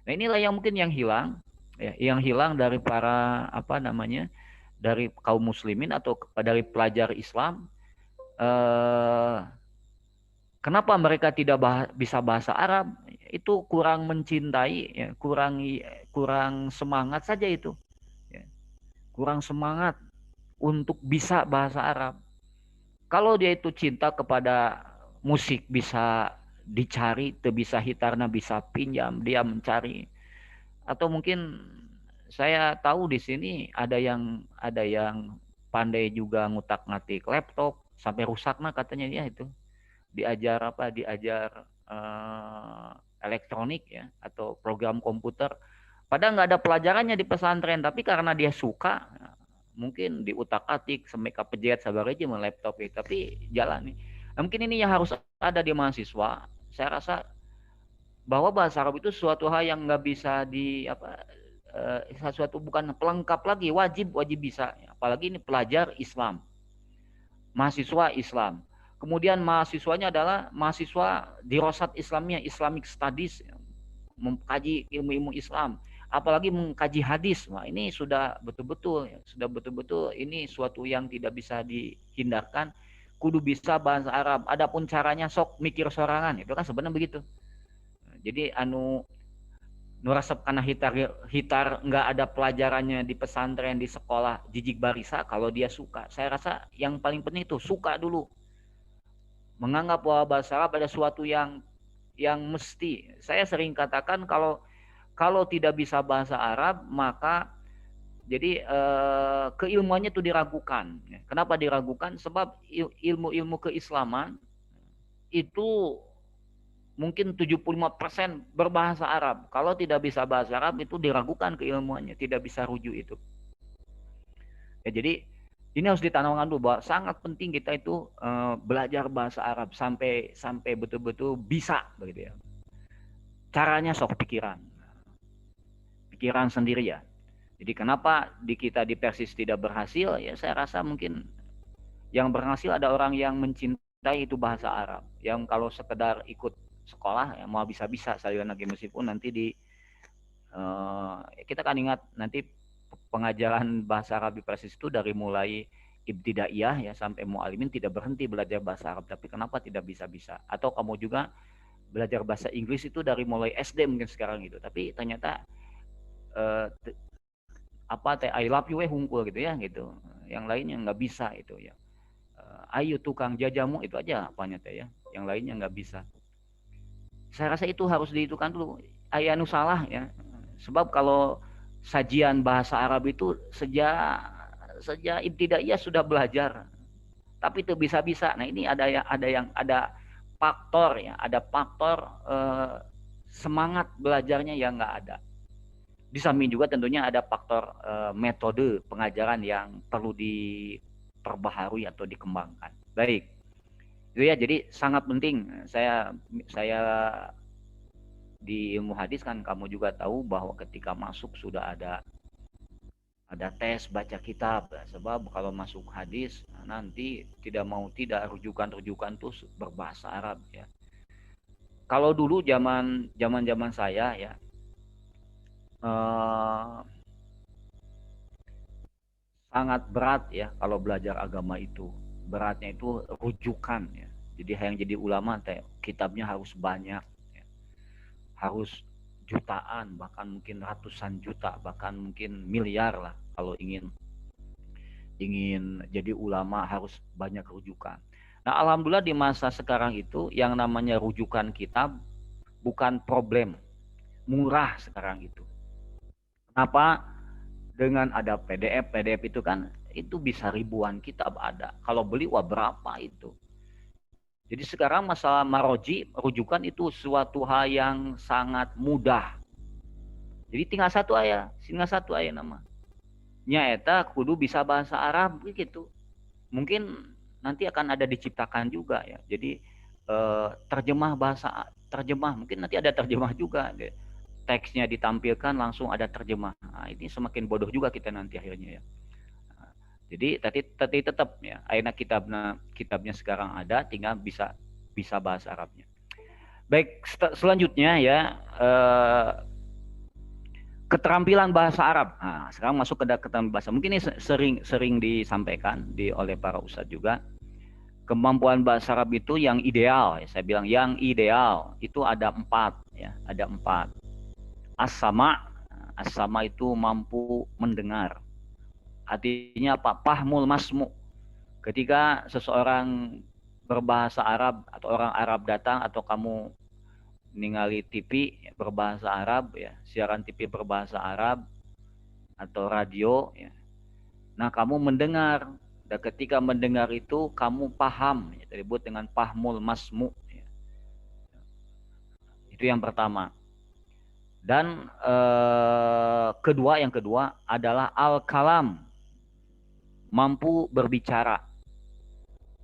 Nah inilah yang mungkin yang hilang, ya, yang hilang dari para dari kaum muslimin atau dari pelajar Islam. Kenapa mereka tidak bisa bahasa Arab? Itu kurang mencintai, ya, kurang semangat saja itu, ya. Kurang semangat untuk bisa bahasa Arab. Kalau dia itu cinta kepada musik, bisa dicari, bisa hitarna bisa pinjam, dia mencari. Atau mungkin saya tahu di sini ada yang pandai juga ngutak-ngatik laptop sampai rusaknya katanya ya itu. Diajar elektronik ya atau program komputer. Padahal nggak ada pelajarannya di pesantren, tapi karena dia suka, mungkin diutak-atik semeka pejet sabar aja mau laptop ya, tapi jalan nih. Nah, mungkin ini yang harus ada di mahasiswa. Saya rasa bahwa bahasa Arab itu suatu hal yang nggak bisa sesuatu bukan pelengkap lagi, wajib bisa. Apalagi ini pelajar Islam, mahasiswa Islam. Kemudian mahasiswanya adalah mahasiswa dirosat Islamnya, Islamic Studies, mengkaji ilmu-ilmu Islam. Apalagi mengkaji hadis, wah ini sudah betul-betul ini suatu yang tidak bisa dihindarkan. Kudu bisa bahasa Arab. Adapun caranya sok mikir sorangan, itu kan sebenarnya begitu. Jadi nurasep karena hitar nggak ada pelajarannya di pesantren, di sekolah, jijik barisa. Kalau dia suka, saya rasa yang paling penting itu suka dulu. Menganggap bahwa bahasa Arab ada suatu yang mesti. Saya sering katakan kalau tidak bisa bahasa Arab, maka jadi keilmuannya itu diragukan. Kenapa diragukan? Sebab ilmu-ilmu keislaman itu mungkin 75% berbahasa Arab. Kalau tidak bisa bahasa Arab itu diragukan keilmuannya, tidak bisa rujuk itu. Ya, jadi ini harus ditanamkan dulu bahwa sangat penting kita itu belajar bahasa Arab sampai betul-betul bisa begitu ya. Caranya sok pikiran sendiri ya. Jadi kenapa kita di Persis tidak berhasil? Ya saya rasa mungkin yang berhasil ada orang yang mencintai itu bahasa Arab. Yang kalau sekedar ikut sekolah ya mau bisa-bisa saya lagi meskipun nanti kita kan ingat nanti pengajaran bahasa Arab di Persis itu dari mulai ibtidaiyah ya sampai muallimin tidak berhenti belajar bahasa Arab, tapi kenapa tidak bisa-bisa? Atau kamu juga belajar bahasa Inggris itu dari mulai SD mungkin sekarang gitu, tapi ternyata I love you hungkul gitu ya gitu. Yang lainnya nggak bisa itu ya. Ayo tukang jajamu itu aja apanya teh ya. Yang lainnya nggak bisa. Saya rasa itu harus dihitungkan dulu. Ayanu salah ya. Sebab kalau sajian bahasa Arab itu sejak ibtidaiyah sudah belajar. Tapi itu bisa-bisa. Nah, ini ada faktor ya, ada faktor semangat belajarnya yang nggak ada. Di samping juga tentunya ada faktor metode pengajaran yang perlu diperbaharui atau dikembangkan. Baik. Itu ya, jadi sangat penting. Saya di ilmu hadis kan kamu juga tahu bahwa ketika masuk sudah ada tes baca kitab. Sebab kalau masuk hadis nanti tidak rujukan tuh berbahasa Arab ya. Kalau dulu zaman saya ya sangat berat ya kalau belajar agama itu. Beratnya itu rujukan ya. Jadi yang jadi ulama kitabnya harus banyak ya. Harus jutaan, bahkan mungkin ratusan juta, bahkan mungkin miliar lah kalau ingin jadi ulama harus banyak rujukan. Nah, alhamdulillah di masa sekarang itu yang namanya rujukan kitab bukan problem. Murah sekarang itu. Kenapa? Dengan ada PDF itu kan itu bisa ribuan kitab ada. Kalau beli wah berapa itu. Jadi sekarang masalah maroji, rujukan itu suatu hal yang sangat mudah. Jadi tinggal satu ayat nama. Nya eta kudu bisa bahasa Arab gitu. Mungkin nanti akan ada diciptakan juga ya. Jadi terjemah mungkin nanti ada terjemah juga. Teksnya ditampilkan langsung ada terjemah. Nah, ini semakin bodoh juga kita nanti akhirnya ya. Jadi tadi tetap ya, akhirnya kitabnya sekarang ada, tinggal bisa bahasa Arabnya. Baik, selanjutnya ya keterampilan bahasa Arab. Nah, sekarang masuk ke keterampilan bahasa. Mungkin ini sering disampaikan oleh para ustadz juga. Kemampuan bahasa Arab itu yang ideal, ya, saya bilang yang ideal itu ada 4 ya, ada 4. As-sama itu mampu mendengar. Artinya apa? Fahmul masmu. Ketika seseorang berbahasa Arab atau orang Arab datang atau kamu ningali TV berbahasa Arab ya, siaran TV berbahasa Arab atau radio ya. Nah, kamu mendengar, dan ketika mendengar itu kamu paham ya, disebut dengan fahmul masmu ya. Itu yang pertama. Dan yang kedua adalah al-kalam, mampu berbicara.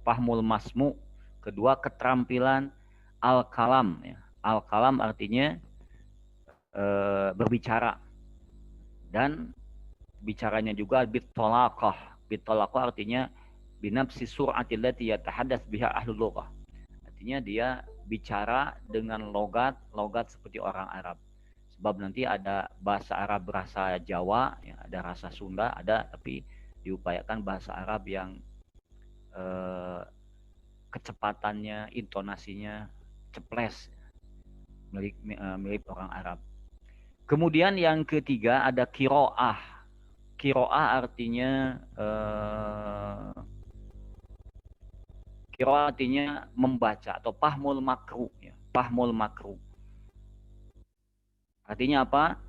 Fahmul masmu, kedua keterampilan al-kalam ya. Al-kalam artinya berbicara, dan bicaranya juga bitolaqah. Bitolaqah artinya binafsi sur'atil lati yatahadats biha ahlul lughah. Artinya dia bicara dengan logat seperti orang Arab. Sebab nanti ada bahasa Arab rasa Jawa, ya, ada rasa Sunda, ada, tapi diupayakan bahasa Arab yang kecepatannya, intonasinya ceples, milik orang Arab. Kemudian yang ketiga ada kiroah. Kiroah artinya membaca atau fahmul makru. Ya. Fahmul makru. Artinya apa?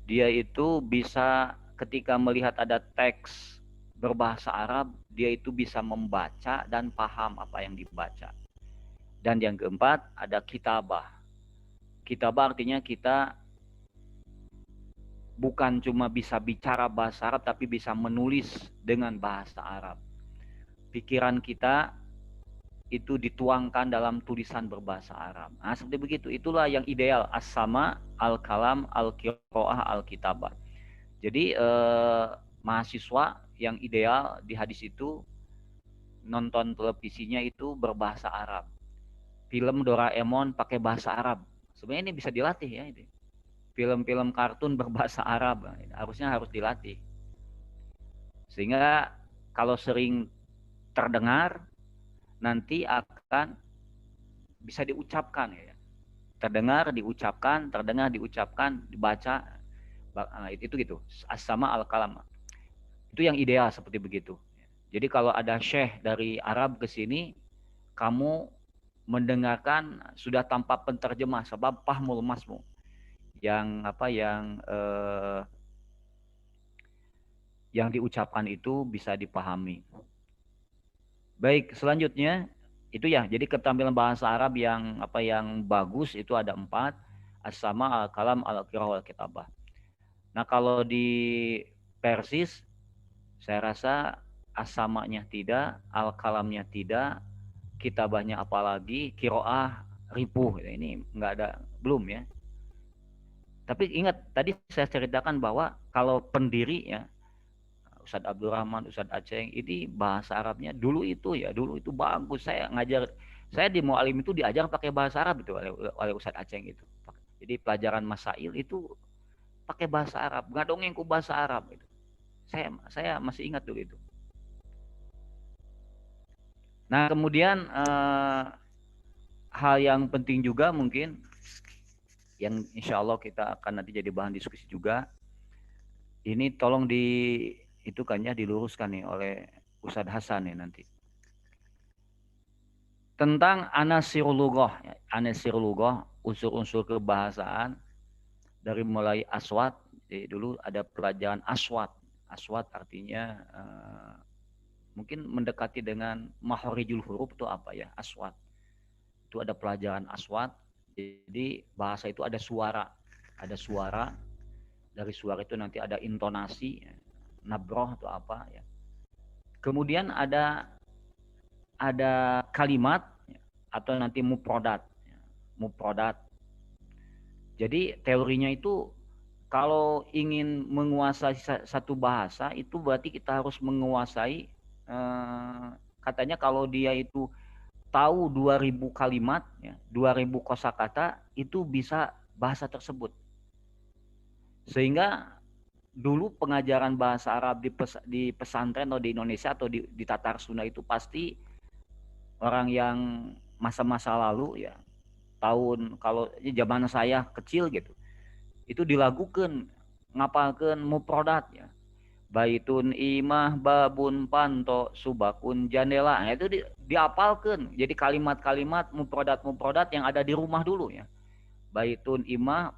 Dia itu bisa ketika melihat ada teks berbahasa Arab, dia itu bisa membaca dan paham apa yang dibaca. Dan yang keempat ada kitabah. Kitabah artinya kita bukan cuma bisa bicara bahasa Arab, tapi bisa menulis dengan bahasa Arab. Pikiran kita itu dituangkan dalam tulisan berbahasa Arab. Nah, seperti begitu. Itulah yang ideal. As-sama, al-kalam, al-qiraah, al-kitabah. Jadi mahasiswa yang ideal di hadis itu nonton televisinya itu berbahasa Arab. Film Doraemon pakai bahasa Arab. Sebenarnya ini bisa dilatih ya ini. Film-film kartun berbahasa Arab harusnya harus dilatih. Sehingga kalau sering terdengar nanti akan bisa diucapkan ya. Terdengar, diucapkan, dibaca. Itu gitu. As-sama al-kalam. Itu yang ideal seperti begitu. Jadi kalau ada syekh dari Arab ke sini, kamu mendengarkan sudah tanpa penterjemah sebab fahmul masmu. Yang diucapkan itu bisa dipahami. Baik, selanjutnya itu ya. Jadi keterampilan bahasa Arab yang bagus itu ada 4. As-sama, al-kalam, al-qiraah, al-kitabah. Nah, kalau di Persis saya rasa as-samanya tidak, al-kalamnya tidak, kitabahnya apalagi, qiraah ripuh. Ini enggak ada, belum ya. Tapi ingat tadi saya ceritakan bahwa kalau pendiri ya Ustadz Abdurrahman, Ustadz Aceh ini bahasa Arabnya dulu itu bagus. Saya di Mu'alim itu diajar pakai bahasa Arab itu oleh Ustadz Aceh itu. Jadi pelajaran masail itu pakai bahasa Arab, ngadongengku bahasa Arab itu. Saya masih ingat dulu itu. Nah, kemudian hal yang penting juga mungkin yang insya Allah kita akan nanti jadi bahan diskusi juga. Ini tolong diluruskan nih oleh Ustadz Hasan nih nanti. Tentang anasirul lughah, unsur-unsur kebahasaan dari mulai aswat. Jadi dulu ada pelajaran aswat. Aswat artinya mungkin mendekati dengan mahorijul huruf itu apa ya, aswat. Itu ada pelajaran aswat. Jadi bahasa itu ada suara, dari suara itu nanti ada intonasi, nabroh atau apa ya. Kemudian ada kalimat atau nanti mufrodat. Jadi teorinya itu kalau ingin menguasai satu bahasa itu berarti kita harus menguasai, katanya kalau dia itu tahu 2000 kalimat, ya, 2000 kosakata, itu bisa bahasa tersebut. Sehingga dulu pengajaran bahasa Arab di pesantren atau di Indonesia atau di Tatar Sunda itu pasti orang yang masa-masa lalu ya, tahun kalau zaman saya kecil gitu, itu dilagukan, ngapalkan mufrodat ya. Baitun imah babun panto subakun jandela. Nah, itu diapalkan. Jadi kalimat-kalimat mufrodat yang ada di rumah dulu ya. Baitun imah,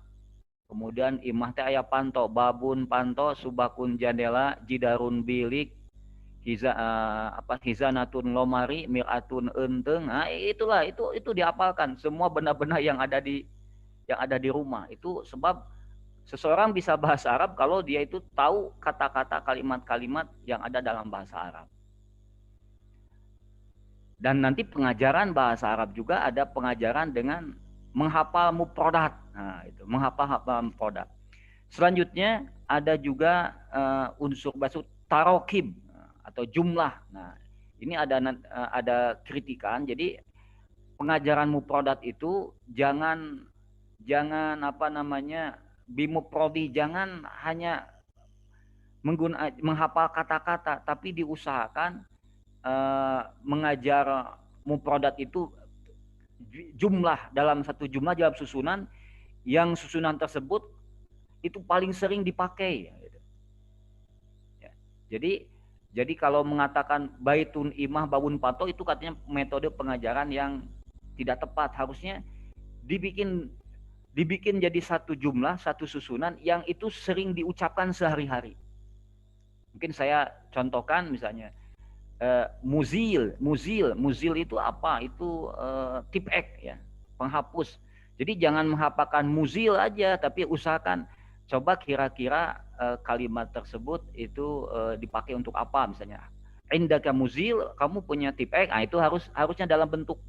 kemudian imah teh aya panto, babun panto, subakun jandela, jidarun bilik, hizanatun lomari, miratun enteng. Nah, itulah itu diapalkan semua benda-benda yang ada di rumah. Itu sebab seseorang bisa bahasa Arab kalau dia itu tahu kata-kata, kalimat-kalimat yang ada dalam bahasa Arab. Dan nanti pengajaran bahasa Arab juga ada pengajaran dengan menghafal mufrodat. Nah, itu menghafal mufrodat. Selanjutnya ada juga unsur bahasa tarokib atau jumlah. Nah, ini ada kritikan. Jadi pengajaran mufrodat itu jangan bimufrodi, jangan hanya menghafal kata-kata, tapi diusahakan mengajar mufrodat itu jumlah, dalam satu jumlah, dalam susunan, yang susunan tersebut itu paling sering dipakai. Ya. Jadi kalau mengatakan baitun imah babun pato itu katanya metode pengajaran yang tidak tepat. Harusnya dibikin jadi satu jumlah, satu susunan yang itu sering diucapkan sehari-hari. Mungkin saya contohkan misalnya muzil itu apa? Itu tipek ya, penghapus. Jadi jangan menghafalkan muzil aja, tapi usahakan coba kira-kira kalimat tersebut itu dipakai untuk apa misalnya. Indaka muzil, kamu punya tipek, nah itu harusnya dalam bentuk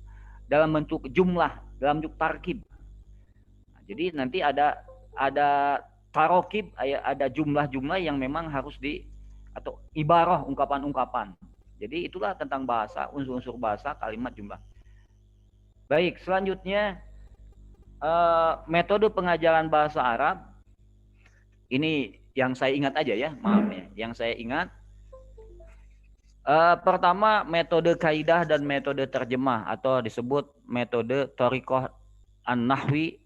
jumlah, dalam bentuk tarkib. Jadi nanti ada tarokib, ada jumlah-jumlah yang memang harus atau ibarah, ungkapan-ungkapan. Jadi itulah tentang bahasa, unsur-unsur bahasa, kalimat, jumlah. Baik, selanjutnya metode pengajaran bahasa Arab. Ini yang saya ingat aja ya, maaf ya. Yang saya ingat pertama metode kaidah dan metode terjemah atau disebut metode thariqah an-nahwi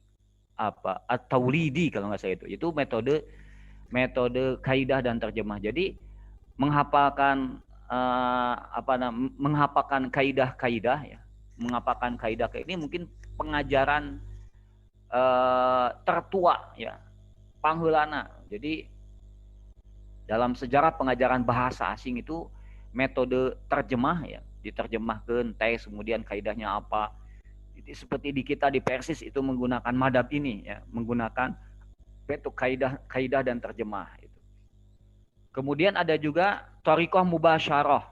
at-tauridi kalau nggak salah itu metode kaidah dan terjemah. Jadi menghafalkan menghafalkan kaidah-kaidah ya, menghafalkan kaidah ini mungkin pengajaran tertua ya, pangheulana. Jadi dalam sejarah pengajaran bahasa asing itu metode terjemah ya, diterjemahkan teks, kemudian kaidahnya apa. Seperti di kita di Persis itu menggunakan madhab ini ya, menggunakan metode kaidah dan terjemah itu. Kemudian ada juga thariqah mubasyarah.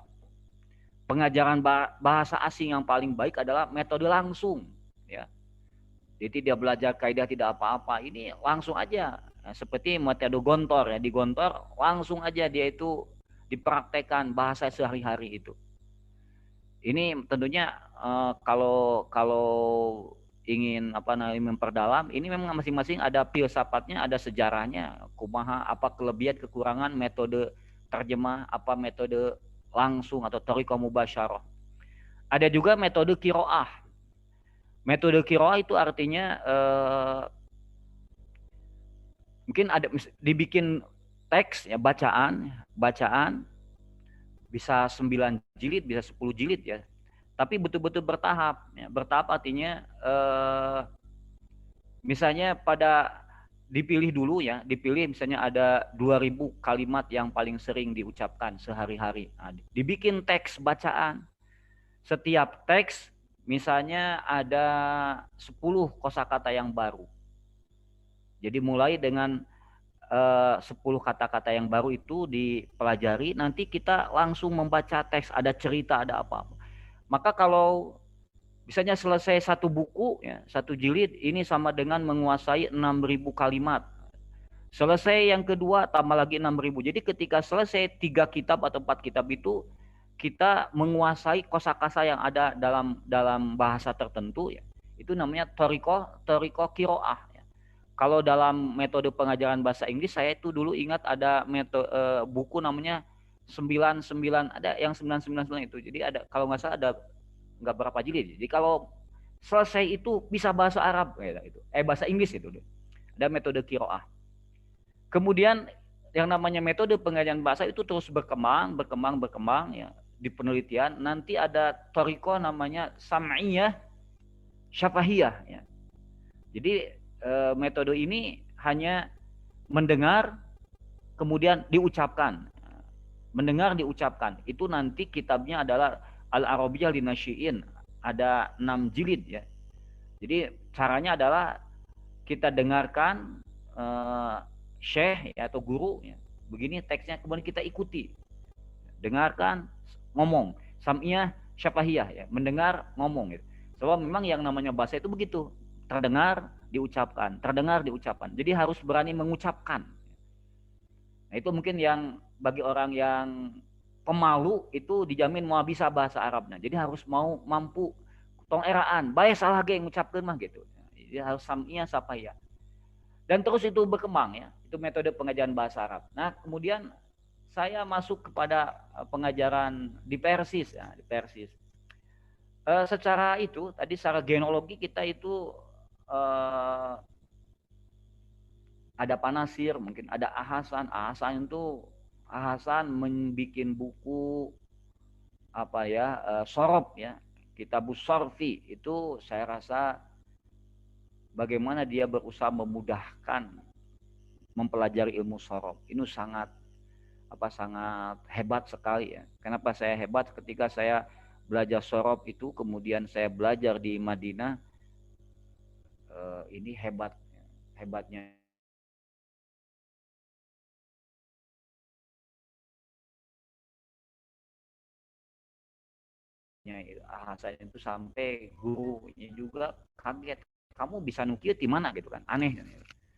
Pengajaran bahasa asing yang paling baik adalah metode langsung ya. Jadi dia belajar kaidah tidak apa-apa, ini langsung aja. Nah, seperti metode gontor ya, di gontor langsung aja dia itu dipraktekkan bahasa sehari-hari itu. Ini tentunya kalau ingin memperdalam, ini memang masing-masing ada filsafatnya, ada sejarahnya, kumaha apa kelebihan kekurangan metode terjemah, apa metode langsung atau thariqah mubasyarah. Ada juga metode qiraah. Metode qiraah itu artinya mungkin ada dibikin teks ya, bacaan bisa 9 jilid, bisa 10 jilid ya. Tapi betul-betul bertahap ya. Bertahap artinya misalnya pada dipilih dulu ya, dipilih misalnya ada 2000 kalimat yang paling sering diucapkan sehari-hari. Nah, dibikin teks bacaan. Setiap teks misalnya ada 10 kosakata yang baru. Jadi mulai dengan 10 kata-kata yang baru itu dipelajari, nanti kita langsung membaca teks, ada cerita, ada apa. Maka kalau misalnya selesai satu buku, ya, satu jilid, ini sama dengan menguasai 6.000 kalimat. Selesai yang kedua, tambah lagi 6.000. Jadi ketika selesai 3 kitab atau 4 kitab itu, kita menguasai kosakata yang ada dalam bahasa tertentu, ya. Itu namanya toriko kiroah. Kalau dalam metode pengajaran bahasa Inggris, saya itu dulu ingat ada buku namanya 99, ada yang 999 itu. Jadi ada, kalau nggak salah ada nggak berapa jilid. Jadi kalau selesai itu bisa bahasa Arab, gitu. Bahasa Inggris itu. Ada metode kiroah. Kemudian yang namanya metode pengajaran bahasa itu terus berkembang ya di penelitian. Nanti ada toriko namanya sam'iyah syafahiyah, ya. Jadi metode ini hanya mendengar kemudian diucapkan. Mendengar diucapkan. Itu nanti kitabnya adalah Al-Arabiyyah Linasyi'in. Ada 6 jilid, ya. Jadi caranya adalah kita dengarkan syekh, ya, atau guru, ya. Begini teksnya, kemudian kita ikuti. Dengarkan, ngomong. Sam'iyah syafahiyah, ya. Mendengar, ngomong, gitu. Sebab memang yang namanya bahasa itu begitu. Terdengar, diucapkan, terdengar, diucapkan. Jadi harus berani mengucapkan. Nah, itu mungkin yang bagi orang yang pemalu itu dijamin mau bisa bahasa Arabnya. Jadi harus mampu tong eraan, bae salah ge ngucapkeun mah gitu. Jadi harus sam'iyah syafahiyah. Dan terus itu berkembang, ya. Itu metode pengajaran bahasa Arab. Nah, kemudian saya masuk kepada pengajaran di Persis, ya, di Persis. Secara itu tadi secara genealogi kita itu ada Panasir, mungkin ada Ahasan. Ahasan membuat buku apa ya, Sorob, ya, Kitabus Sorfi. Itu saya rasa bagaimana dia berusaha memudahkan mempelajari ilmu sorob. Ini sangat hebat sekali, ya. Kenapa saya hebat? Ketika saya belajar sorob itu, kemudian saya belajar di Madinah, ini hebatnya saya itu sampai gurunya juga kaget, kamu bisa nukil di mana gitu kan, aneh.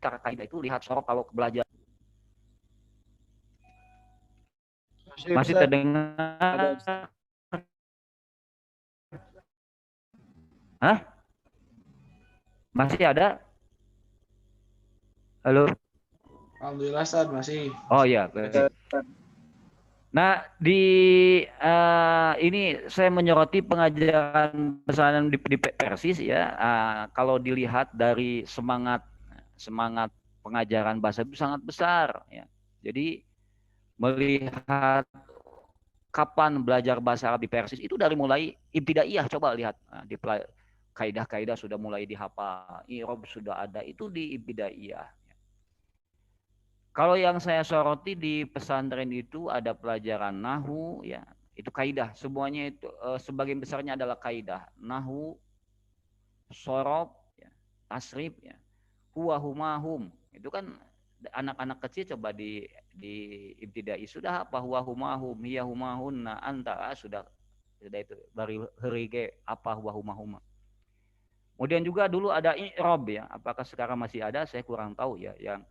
Cara kaidah itu lihat sorob kalau belajar. Masih terdengar? Hah? Masih ada? Halo? Alhamdulillah, Ustaz, masih. Oh iya. Nah, ini saya menyoroti pengajaran pesanan di Persis, ya. Kalau dilihat dari semangat pengajaran bahasa itu sangat besar, ya. Jadi melihat kapan belajar bahasa Arab di Persis itu dari mulai ibtidaiyah, coba lihat. Di kaidah-kaidah sudah mulai dihafal, i'rab sudah ada, itu di ibtidaiyah. Kalau yang saya soroti di pesantren itu ada pelajaran nahwu, ya, itu kaidah. Semuanya itu sebagian besarnya adalah kaidah. Nahwu, sorob, ya, tasrif, ya, huwa huma hum. Itu kan anak-anak kecil coba di ibtidai sudah apa, huwa huma hum, hiya huma hunna, anta, sudah itu bari herige apa huwa huma huma. Kemudian juga dulu ada i'rab, ya. Apakah sekarang masih ada? Saya kurang tahu, ya, yang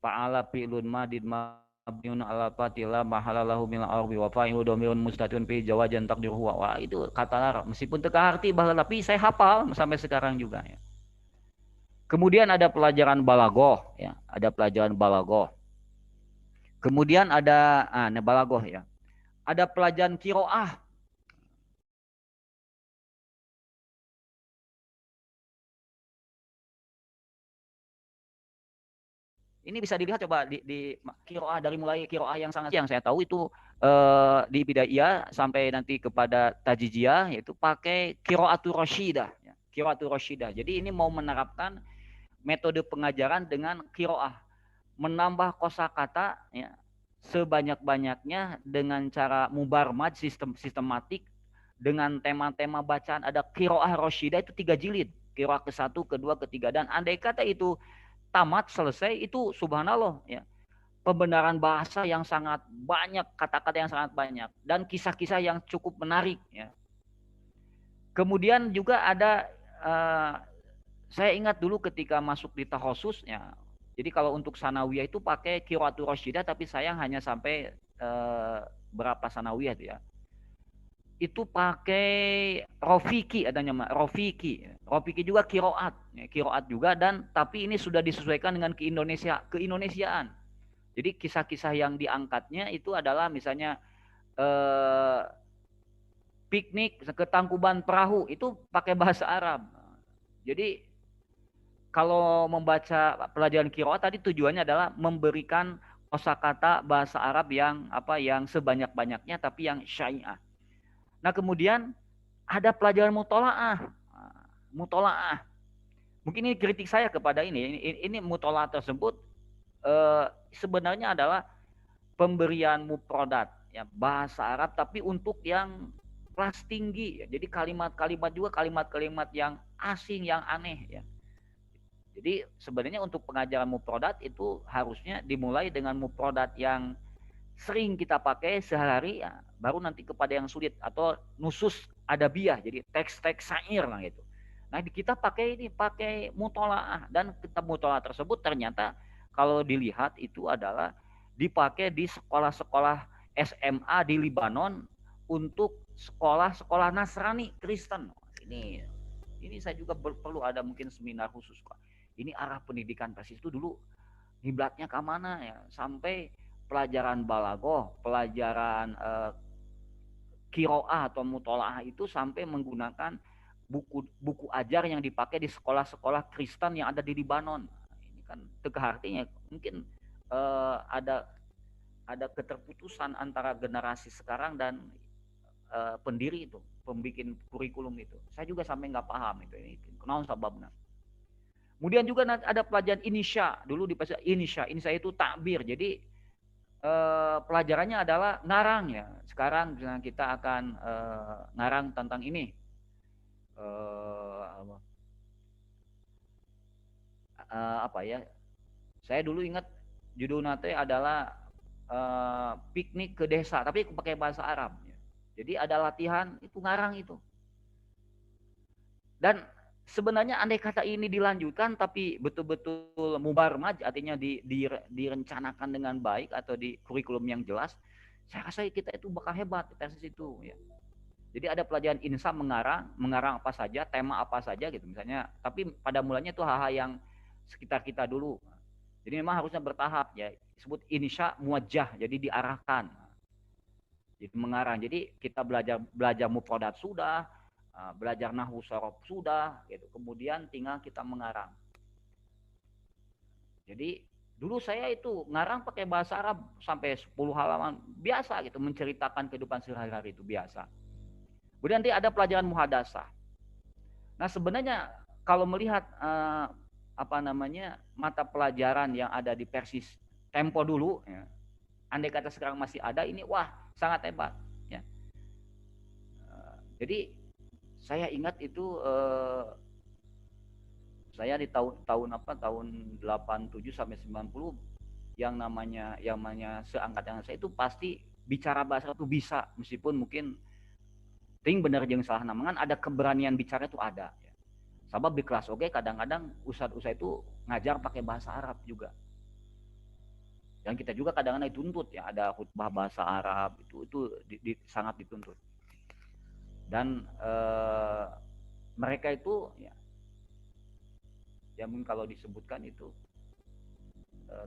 fa'ala fi'lun madid mabniun ala fatila mahalalahu min al-arbi wa fa'ilu dhamirun mustatun fi jawajan taqdir huwa. Wah, itu kata Arab. Meskipun teka arti baheula, tapi saya hafal sampai sekarang juga, ya. Kemudian ada pelajaran balaghah, ya. Ada pelajaran balaghah. Kemudian ada balaghah, ya. Ada pelajaran qiraah. Ini bisa dilihat coba di qiraah, dari mulai qiraah yang saya tahu itu di bidaiyah sampai nanti kepada tajijiyah, yaitu pakai qiraatul rasyidah, ya. Qiraatul rasyidah. Jadi ini mau menerapkan metode pengajaran dengan qiraah, menambah kosakata ya sebanyak-banyaknya dengan cara mubarmaj sistematik dengan tema-tema bacaan. Ada qiraah rasyidah itu 3 jilid, qiraah ke-1, kedua, ketiga, dan andai kata itu tamat selesai itu subhanallah ya. Pembenaran bahasa yang sangat banyak, kata-kata yang sangat banyak dan kisah-kisah yang cukup menarik ya. Kemudian juga ada saya ingat dulu ketika masuk di takhasus ya. Jadi kalau untuk sanawiyah itu pakai qiraatul rasyidah, tapi sayang hanya sampai berapa sanawiyah itu ya. Itu pakai Rafiki adanya Rafiki. Rafiki juga qiraat, ya, qiraat juga, dan tapi ini sudah disesuaikan dengan keindonesiaan. Jadi kisah-kisah yang diangkatnya itu adalah misalnya piknik ke Tangkuban Perahu itu pakai bahasa Arab. Jadi kalau membaca pelajaran qiraat tadi tujuannya adalah memberikan kosakata bahasa Arab yang yang sebanyak-banyaknya tapi yang syai'ah. Nah, kemudian ada pelajaran mutolaah. Mutolaah. Mungkin ini kritik saya kepada ini mutolaah tersebut sebenarnya adalah pemberian mufradat ya bahasa Arab tapi untuk yang kelas tinggi ya. Jadi kalimat-kalimat juga kalimat-kalimat yang asing, yang aneh ya. Jadi sebenarnya untuk pengajaran mufradat itu harusnya dimulai dengan mufradat yang sering kita pakai sehari-hari ya, baru nanti kepada yang sulit atau nusus adabiyah, jadi teks-teks syair lah gitu. Nah, kita pakai mutolaah, dan kitab mutolaah tersebut ternyata kalau dilihat itu adalah dipakai di sekolah-sekolah SMA di Libanon untuk sekolah-sekolah Nasrani Kristen. Ini saya juga perlu ada mungkin seminar khusus Pak. Ini arah pendidikan persis itu dulu kiblatnya ke mana ya, sampai pelajaran balaghah, pelajaran qiraah atau mutolaah itu sampai menggunakan buku ajar yang dipakai di sekolah-sekolah Kristen yang ada di Libanon. Ini kan tegak artinya mungkin ada keterputusan antara generasi sekarang dan pendiri itu, pembikin kurikulum itu. Saya juga sampai nggak paham itu kenapa sebabnya. Kemudian juga ada pelajaran insya. Dulu di insya itu takbir. Jadi pelajarannya adalah ngarang ya. Sekarang kita akan ngarang tentang ini. Apa ya? Saya dulu ingat judulnya adalah piknik ke desa, tapi pakai bahasa Arab. Jadi ada latihan itu ngarang itu. Dan sebenarnya andai kata ini dilanjutkan tapi betul-betul mubarmaj, artinya direncanakan dengan baik atau di kurikulum yang jelas, saya rasa kita itu bakal hebat tesis itu ya. Jadi ada pelajaran insya mengarang apa saja, tema apa saja gitu misalnya, tapi pada mulanya itu hal-hal yang sekitar kita dulu. Jadi memang harusnya bertahap ya, disebut insya muwajjah, jadi diarahkan. Jadi mengarang. Jadi kita belajar mufradat sudah, belajar nahwu sorof sudah gitu. Kemudian tinggal kita mengarang. Jadi dulu saya itu ngarang pakai bahasa Arab sampai 10 halaman biasa gitu, menceritakan kehidupan sehari-hari itu biasa. Kemudian nanti ada pelajaran muhadasah. Nah, sebenarnya kalau melihat mata pelajaran yang ada di Persis Tempo dulu ya, andai kata sekarang masih ada, ini wah sangat hebat ya. Jadi saya ingat itu saya di tahun 87 sampai 90 yang namanya seangkatan saya itu pasti bicara bahasa itu bisa, meskipun mungkin ting bener jeung salah namangan, ada keberanian bicara itu ada ya. Sabab di kelas oke kadang-kadang ustadz itu ngajar pakai bahasa Arab juga. Dan kita juga kadang-kadang dituntut ya, ada khutbah bahasa Arab itu sangat dituntut. Dan mereka itu ya mungkin kalau disebutkan itu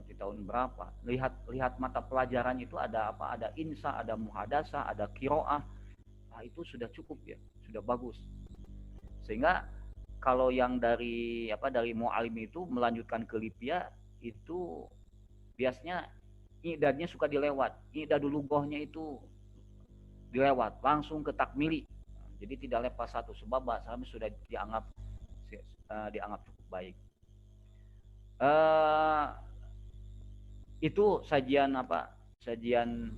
di tahun berapa, lihat mata pelajaran itu ada apa, ada insya, ada muhadasah, ada qiraah. Itu sudah cukup ya, sudah bagus. Sehingga kalau yang dari mu'alim itu melanjutkan ke lipia itu biasanya i'dadnya suka dilewat. I'dadul lughahnya itu dilewat, langsung ke takmili. Jadi tidak lepas satu, sebab bahasa Arab sudah dianggap cukup baik. Eh, itu sajian apa? Sajian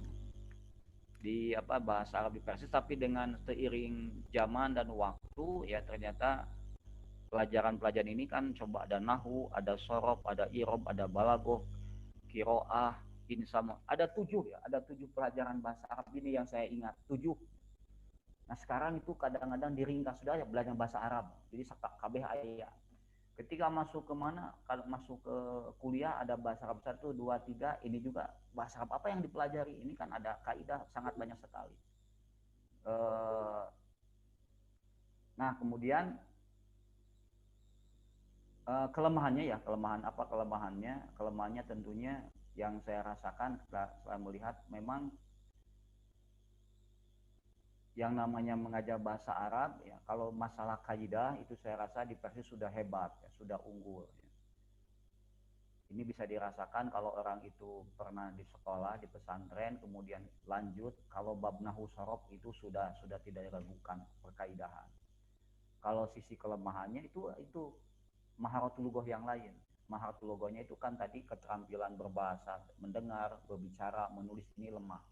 di apa bahasa Arab di Persis, tapi dengan seiring zaman dan waktu ya ternyata pelajaran-pelajaran ini kan coba ada nahu, ada sorof, ada irob, ada balagoh, kiroah, insam, ada 7 ya, ada 7 pelajaran bahasa Arab ini yang saya ingat 7. Nah sekarang itu kadang-kadang diringkas sudah ya belajar bahasa Arab, jadi kabeh aya. Ketika masuk ke mana, kalau masuk ke kuliah ada bahasa Arab 1, 2, 3, ini juga bahasa Arab apa yang dipelajari, ini kan ada kaidah sangat banyak sekali. Nah kemudian kelemahannya ya, kelemahannya tentunya yang saya rasakan setelah melihat memang yang namanya mengajar bahasa Arab ya, kalau masalah kaidah itu saya rasa di Persis sudah hebat ya, sudah unggul ya. Ini bisa dirasakan kalau orang itu pernah di sekolah di pesantren kemudian lanjut, kalau bab nahwu sorof itu sudah tidak diragukan perkaidahan. Kalau sisi kelemahannya itu maharatul lughah yang lain. Maharatul lughahnya itu kan tadi keterampilan berbahasa, mendengar, berbicara, menulis ini lemah.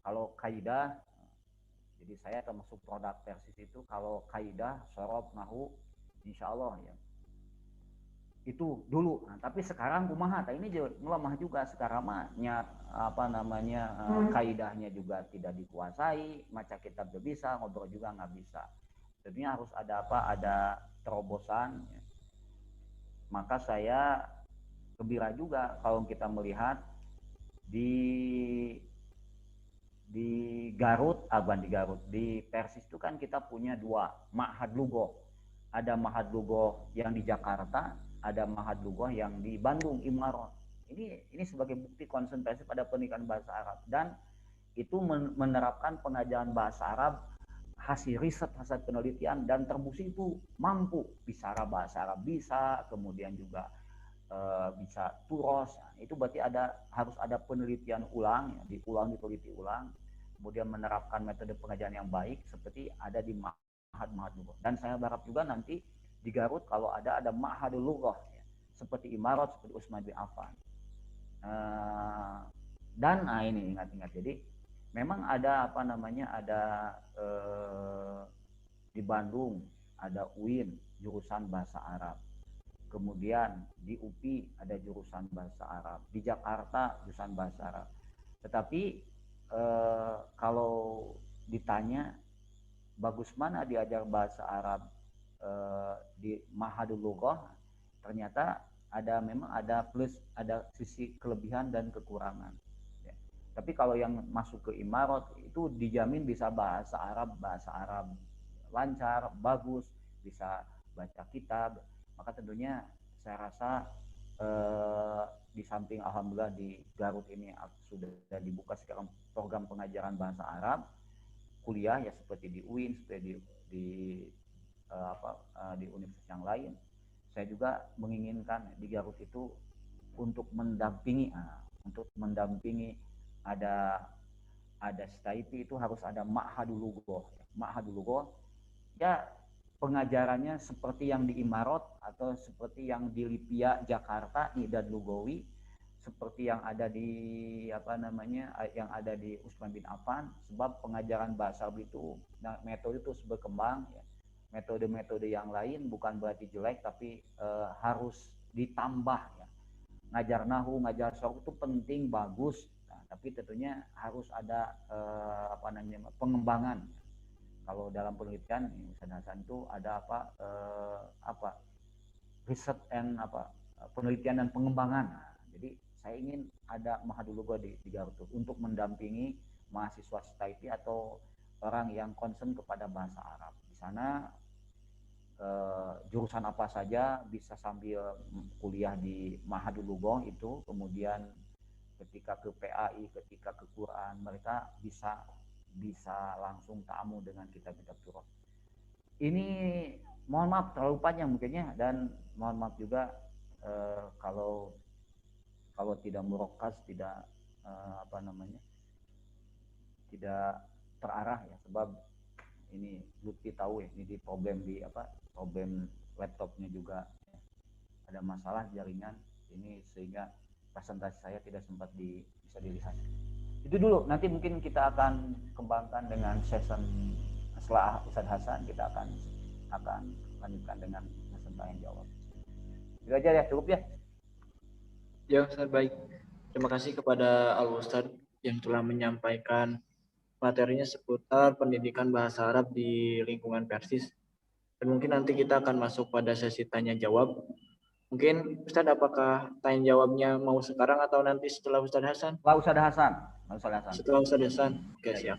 Kalau kaidah, jadi saya termasuk produk Persis itu kalau kaidah, sorof, nahwu, insya Allah ya. Itu dulu. Nah, tapi sekarang kumaha, ini melemah juga sekarang mahnya apa namanya kaidahnya juga tidak dikuasai, maca kitab juga bisa, ngobrol juga nggak bisa. Tentunya harus ada ada terobosan. Ya. Maka saya gembira juga kalau kita melihat di Garut, di Persis itu kan kita punya 2 ma'had lughah. Ada ma'had lughah yang di Jakarta, ada ma'had lughah yang di Bandung, Imarat. Ini sebagai bukti konsentrasi pada pendidikan bahasa Arab, dan itu menerapkan pengajaran bahasa Arab hasil riset, hasil penelitian, dan terbukti itu mampu bicara bahasa Arab bisa, kemudian juga bisa turos. Nah, itu berarti harus ada penelitian ulang ya, diteliti ulang, kemudian menerapkan metode pengajaran yang baik seperti ada di ma'had lughah. Dan saya berharap juga nanti di Garut kalau ada ma'hadul lughah ya, seperti Imarat, seperti Utsman bin Affan. Dan ini ingat-ingat, jadi memang ada di Bandung ada UIN jurusan bahasa Arab. Kemudian di UPI ada jurusan bahasa Arab, di Jakarta jurusan bahasa Arab. Tetapi kalau ditanya bagus mana diajar bahasa Arab di Ma'hadul Lughah, ternyata memang ada plus, ada sisi kelebihan dan kekurangan. Ya. Tapi kalau yang masuk ke Imarat itu dijamin bisa bahasa Arab lancar, bagus, bisa baca kitab. Maka tentunya saya rasa di samping alhamdulillah di Garut ini sudah dibuka sekarang program pengajaran bahasa Arab kuliah ya, seperti di UIN, seperti di universitas yang lain. Saya juga menginginkan di Garut itu untuk mendampingi ada STIP itu harus ada ma'hadul lughah. Ma'hadul lughah ya pengajarannya seperti yang di Imarat atau seperti yang di Lipia Jakarta, Idad Lugawi, seperti yang ada di yang ada di Utsman bin Affan. Sebab pengajaran bahasa Arab itu metode itu berkembang ya. Metode-metode yang lain bukan berarti jelek, tapi harus ditambah ya. Ngajar nahwu, ngajar sorof itu penting, bagus. Nah, tapi tentunya harus ada pengembangan. Kalau dalam penelitian Ustaz Hasan itu ada riset and penelitian dan pengembangan. Nah, jadi saya ingin ada Ma'hadul Lughah di Garut untuk mendampingi mahasiswa STIP atau orang yang concern kepada bahasa Arab. Di sana jurusan apa saja bisa sambil kuliah di Ma'hadul Lughah itu, kemudian ketika ke PAI, ketika ke Quran, mereka bisa langsung ta'amu dengan kitab-kitab turun. Ini mohon maaf terlalu panjang mungkinnya, dan mohon maaf juga kalau tidak murokas, tidak tidak terarah ya, sebab ini Lutfi tahu ya, ini problem laptopnya juga ada masalah jaringan ini sehingga presentasi saya tidak sempat bisa dilihat. Itu dulu, nanti mungkin kita akan kembangkan dengan session setelah Ustadz Hasan, kita akan lanjutkan dengan session tanya jawab. Itu aja ya, cukup ya? Ya Ustadz, baik. Terima kasih kepada Al Ustadz yang telah menyampaikan materinya seputar pendidikan bahasa Arab di lingkungan Persis. Dan mungkin nanti kita akan masuk pada sesi tanya jawab. Mungkin Ustadz, apakah tanya jawabnya mau sekarang atau nanti setelah Ustadz Hasan? Pak Ustadz Hasan. Setelah Ustadz Hasan. Oke, siap.